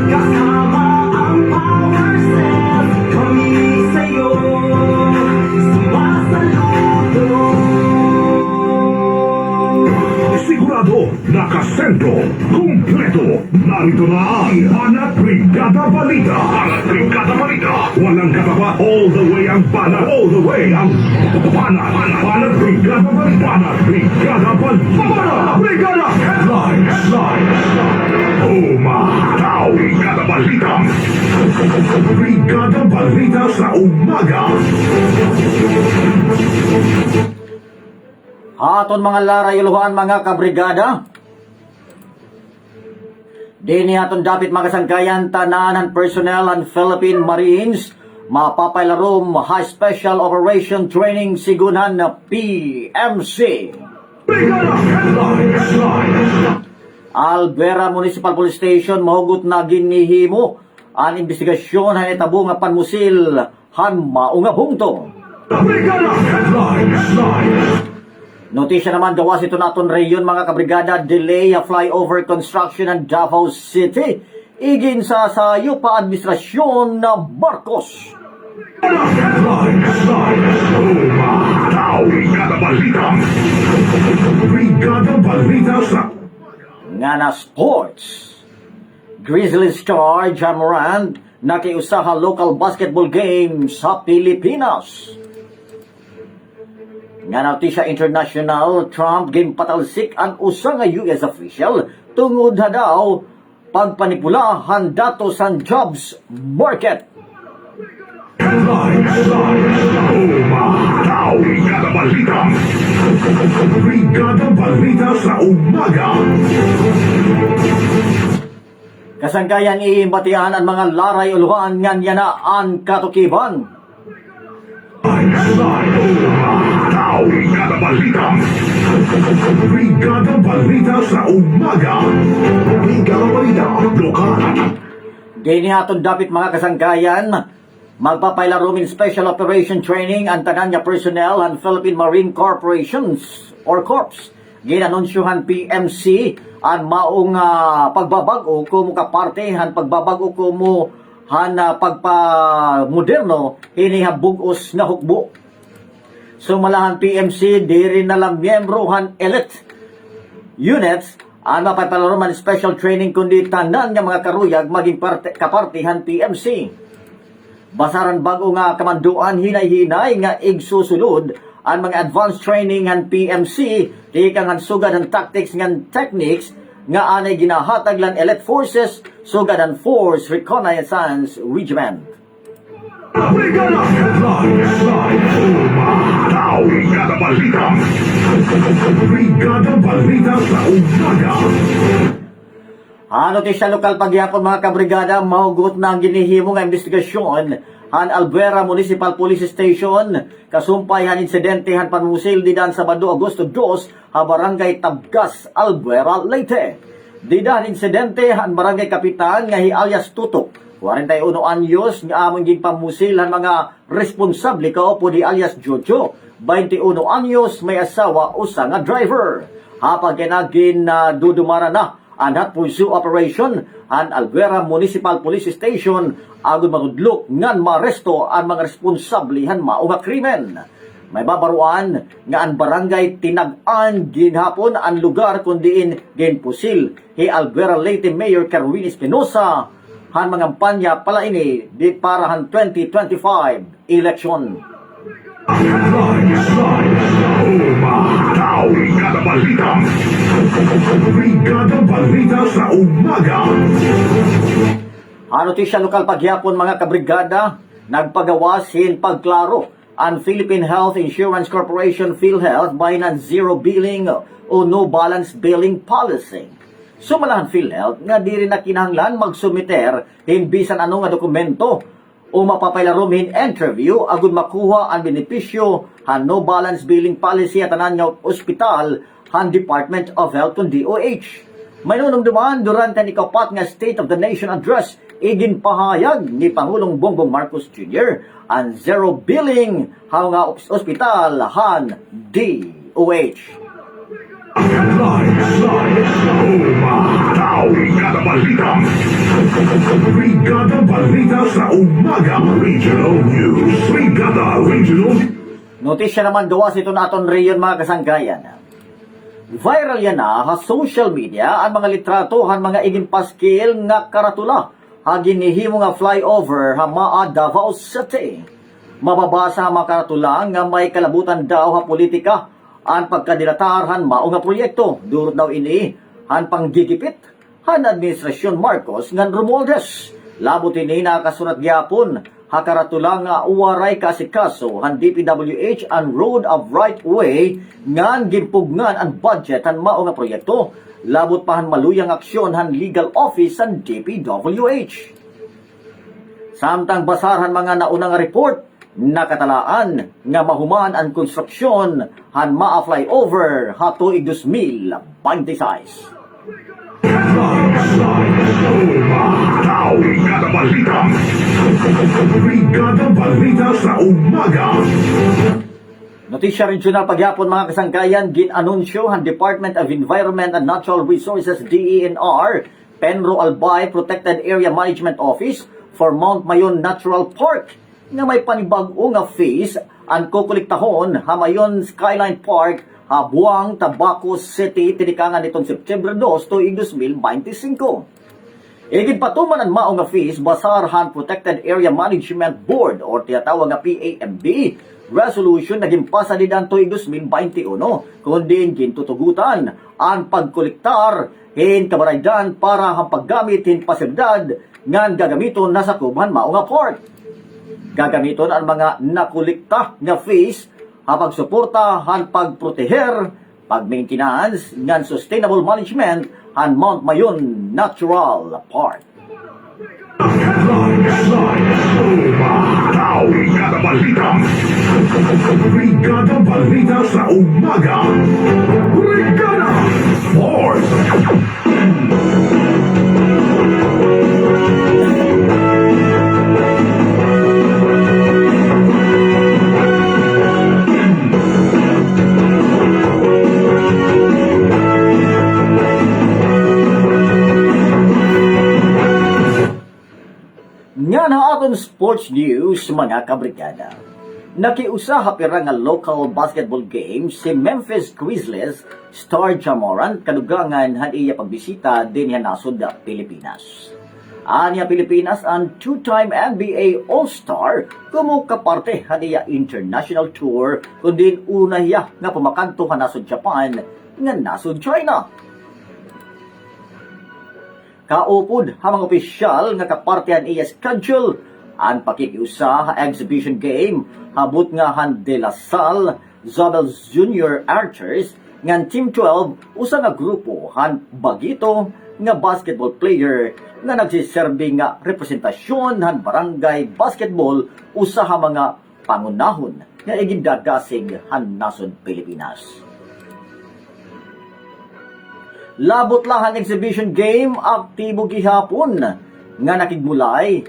C: kasama ang Power Cells, kami sa'yo,
A: Sigurado, nakasentro, kumpleto, narito na ang Banat Brigada Balita. Banat Brigada Balita. Walang kataba, all the way ang banat, all the way ang banat. Banat Brigada Balita. Banat Brigada Balita. Banat Brigada Headlines. Umahataw. Brigada Balita. Brigada Balita sa umaga.
B: Aton mga larayuluhan mga kabrigada. Dini aton dapit mga kasangkayan tanan personnel and Philippine Marines mapapailarom High Special Operation Training Sigunan na PMC. Alvera Municipal Police Station mahugot na ginihimo ang investigasyon han itabo nga panmusil han maunga bungto. Notisya naman gawas ito naton reyon mga kabrigada, delay a flyover construction ng Davao City. Igin sa sayo pa administrasyon na Marcos.
A: Brigada Balita sa
B: Nga na sports. Grizzlies star John Morant nakiusaha local basketball game sa Pilipinas. Nga notisya international, Trump gimpatalsik ang usa nga US official tungod na daw pagpanipulahan dato sa jobs market.
A: Brigada Balita. Brigada Balita sa umaga.
B: Kasangkayan iimbatihan ang mga laray uluhan ngan yana ang katukiban.
A: Brigada Balita. Brigada Balita sa umaga. Brigada Balita. Lokal.
B: Ginihaton dapit mga kasangkayan, magpapailarumin special operation training ang tanan nga personnel and Philippine Marine Corporations or Corps ginanunsyuhan PMC ang maong pagbabago ko mo kaparte han pagbabago ko mo han pagpa-moderno hinihabugos nga hukbo. Sumalahan PMC diri na lang miyembro han elite units ang mapapalaroman special training kundi tanan nga mga karuyag maging kapartihan PMC. Basaran bago nga kamanduan hinay-hinay nga igsusulod ang mga advanced training ng PMC di kang sugad ng tactics ng techniques nga anay ginahatag lang elite forces sugad ng Force Reconnaissance Regiment.
A: Brigada Balita. Brigada Balita sa umaga.
B: Notisya lokal pagyapon mga kabrigada, mahugot na ang ginihimo nga investigasyon han Albuera Municipal Police Station kasumpay han insidente han panmusil didan Sabado Agosto 2 ha barangay Tabgas, Albuera, Leyte. Didan insidente han barangay kapitan nga hi alias Tutok 41 anyos nga among gigpamusil han mga responsable ka po di alias Jojo 21 anyos may asawa usa nga driver. Hapag kinagin dudumara na ang hot pursue operation ang Albuera Municipal Police Station agon matudlok ngan maaresto ang mga responsable han mao nga krimen. May babaruan nga ang barangay tinag-an ginhapon ang lugar kundiin ginpusil hi Albuera Leyte Mayor Kerwin Espinosa han mga kampanya pala ini di para han 2025 election.
A: Brigada Balita. Brigada Balita sa umaga.
B: Notisya lokal pagyapon mga kabrigada, nagpagawas hin pagklaro ang Philippine Health Insurance Corporation PhilHealth by non-zero billing o no balance billing policy. Sumalahan PhilHealth nga diri na kinahanglan magsumiter hin bisan ano nga dokumento o mapapailarom hin interview agon makuha ang benepisyo han no balance billing policy at tanan nga ospital han Department of Health kun DOH. May nunumduman durante ni kapat nga State of the Nation Address igin pahayag ni Pangulong Bongbong Marcos Jr. ang zero billing ha nga ospital han DOH.
A: Brigada Balita. Brigada Balita sa umaga. Regional News. Brigada Regional.
B: Notisya naman gawas ito na aton reyon mga kasangkayan. Viral yan na ha social media ang mga litrato han mga igin paskil nga karatula ha ginihimo nga flyover ha maa Davao City. Mababasa ang mga karatula nga may kalabutan daw ha politika ang pagkandidatarhan mao nga proyekto. Durot daw ini han panggigipit han administrasyon Marcos ngan Romualdez. Labot ini nakasurat gyapon ha karatula nga uwaray kasikaso han DPWH ang road of right way ngan gimpugnan ang budget han mao nga proyekto. Labot pa han maluyang aksyon han legal office han DPWH. Samtang basarhan mga naunang report nakatalaan nga mahuman ang konstruksyon han maa flyover ha tuig 2026.
A: Brigada Balita. Brigada Balita sa umaga.
B: Notisya regional pagyapon mga kasangkayan, ginanunsyo ang Department of Environment and Natural Resources DENR Penro Albay Protected Area Management Office for Mount Mayon Natural Park nga may panibag-o nga phase ang kukuliktahon Hamayon Skyline Park Buang, Tabaco City tinikangan nitong September 2 tuig 2025. Igid patuman ang mao nga phase basarhan Protected Area Management Board o tinatawag nga PAMB resolution na gimpasa didan tuig 2021 kundi gintutugutan ang pagkolektar hin kabaraydan para ang paggamit hin pasilidad ngan gagamiton na sa kubhan mao nga park. Gagamiton ang mga nakulikta nga fees habang suporta han pagproteher, pag-maintenance ngan sustainable management han Mount Mayon Natural Park.
A: Brigada Balita. Brigada Balita sa umaga. Brigada Sports.
B: Nga na aton sports news mga kabrigada. Nakiusa hapira nga local basketball game si Memphis Grizzlies star Jamoran kadugangan han iya pagbisita din yan nasod Pilipinas. Anya Pilipinas ang two-time NBA All-Star kumo kaparte han iya international tour kundi una hiya nga pumakanto han nasod Japan nga nasod China. Kaupod hamang opisyal nga kapartehan iya schedule ang pakikiusa exhibition game habot nga han De La Salle Zobel Junior Archers ngan Team 12 usa nga grupo han bagito nga basketball player nga nagsiserbi nga representasyon han barangay basketball usa ha mga pangunahon nga igindagasig han nasod Pilipinas. Labot lang ang exhibition game aktibo gihapon nga nakigmulay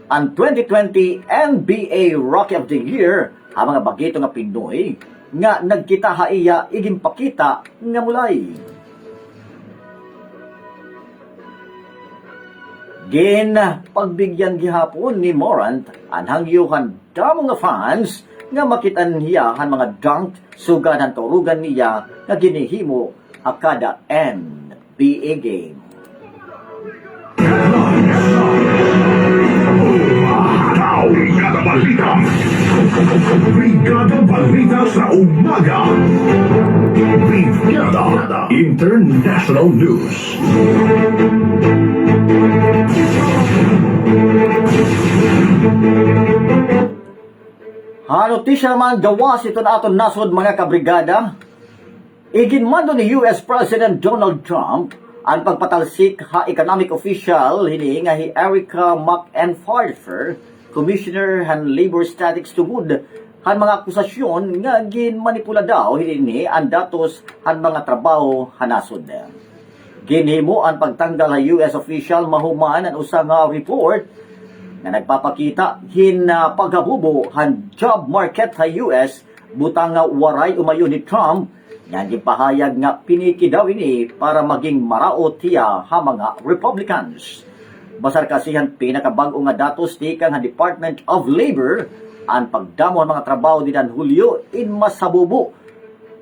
B: ang 2020 NBA Rookie of the Year ang mga bagito nga Pinoy nga nagkita haiya igimpakita nga mulay. Gin pagbigyan gihapon ni Morant ang hangyuhan damo nga fans nga makitan hiya han mga dunk sugad han turugan niya nga ginihimo akada NBA game.
A: Brigada Balita. Brigada Balita sa umaga. Brigada International News.
B: Notisya naman gawas ito na aton nasod mga kabrigada. Iginmando ni US President Donald Trump ang pagpatalsik ha economic official hini nga hi Erica McEnfarfer, Commissioner han Labor Statistics tungod han mga akusasyon nga ginmanipula daw hini ang datos han mga trabaho hanasod. Ginhimo ang pagtanggal ha US official mahuman ang usa nga report nga nagpapakita hin paghabubo han job market sa US butang nga waray umayo ni Trump nga gipahayag nga piniki daw ini para maging maraot hiya ha mga Republicans. Basar kasihan pinakabag-o nga datos ti kang Department of Labor ang pagdamo ang mga trabaho dinan Hulyo in masabubo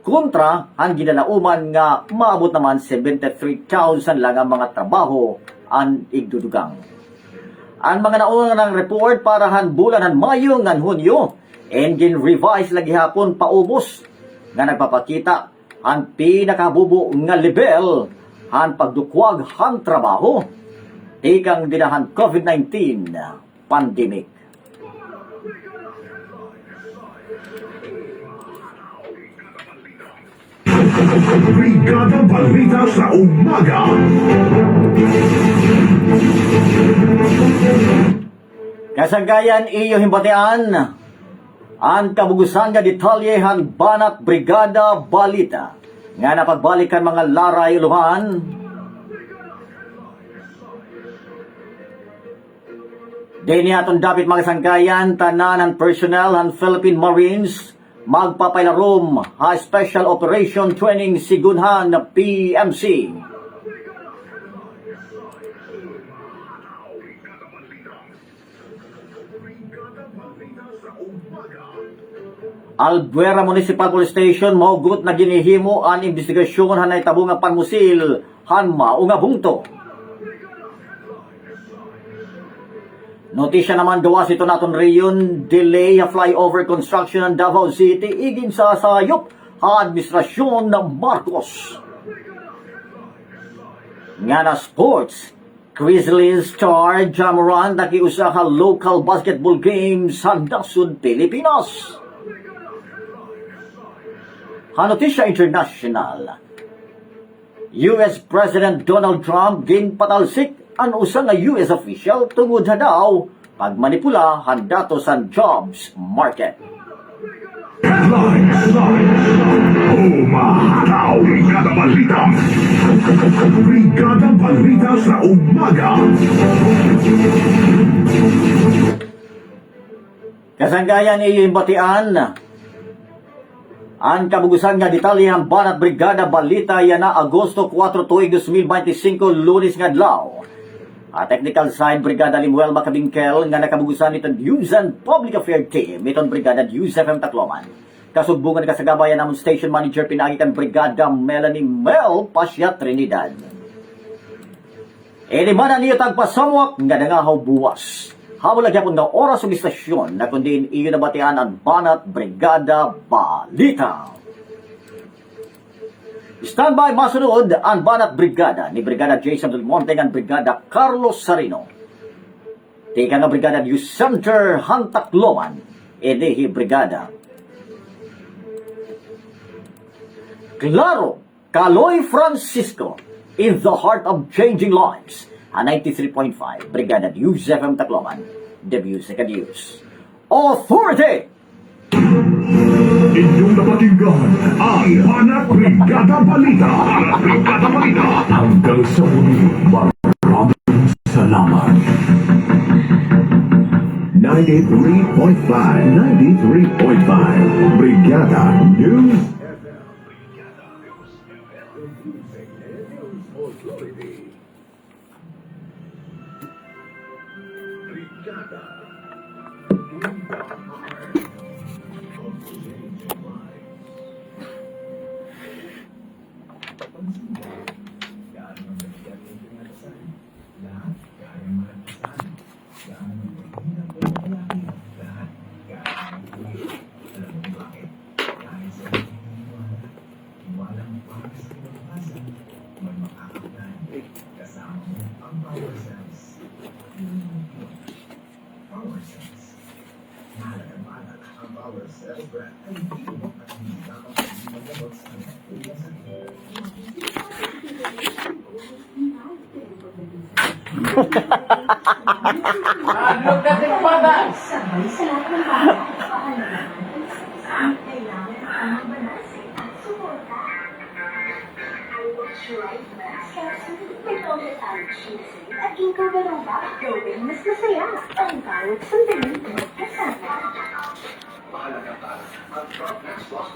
B: kontra ang ginalauman nga maabot naman 73,000 lang ang mga trabaho ang igdudugang. Ang mga naunang report para han bulan han Mayo ngan Hunyo engine revise lagi hapon paubos nga nagpapakita ang pinakabubo nga level han pagdukwag han trabaho ikang dinahan COVID-19 pandemic.
A: Brigada Balita sa umaga.
B: Kasagayan iyo himbatian ang kabugusan nga detalyehan banat Brigada Balita nga napagbalikan mga laray luhan dini aton dapit mga sangkayan tanan ang personnel ng Philippine Marines magpapailarom ha Special Operation Training Sigunhan na PMC. Albuera Municipal Police Station maugot na ginihimo ang investigasyon han naitabo nga panmusil han mao nga bungto. Notisya naman gawas ito naton reyon delay ha flyover construction ng Davao City igin sa sayop ha administrasyon ng Marcos. Nga na sports, Grizzlies star Jamoran nakiusa ha local basketball games sa nasod Pilipinas. Notisya International. US President Donald Trump ginpatalsik ang usa nga US official tungod ha daw pagmanipula han datos sa jobs market.
A: Umahataw, Brigada Balita. Brigada Balita sa umaga.
B: Kasanggayan iyo imbatian ang kabugusan nga detalye ang banat Brigada Balita yana Agosto 4 tuig 2025 Lunes nga adlaw. Technical side, Brigada Limuel Macabingkel nga nakabugusan itong News and Public Affairs Team itong Brigada News FM Tacloban. Kasubungan ka sa gabayan namon Station Manager pinagikan Brigada Melanie Mel Pasya Trinidad. Inimana niyo tagpasamwak nga nangahaw buwas. Habol lagi nga oras ng istasyon na kundi iyo nabatian ang Banat Brigada Balita. Standby masunod ang Banat Brigada ni Brigada Jason Del Monte ng Brigada Carlos Sarino. Tika nga Brigada News Center Hantacloban, Edehi Brigada. Claro, Caloy Francisco, in the heart of changing lives, a 93.5 Brigada News FM Tacloban, The Music and News. Authority!
A: Inyong napakinggan ang Banat Brigada Balita. Banat Brigada Balita. Hanggang sa muli, maraming salamat.
H: 93.5
A: Brigada News.
E: Sabay sa lahat ng bagay, pahalagahan. Kailangan ang mabanasi at suporta. Right Max Capsule. May total cheesy at ginkgo biloba. Gawin mas masaya. Ang bawat sandali magkasama.
C: Mahalaga pa ang Drop Max Plus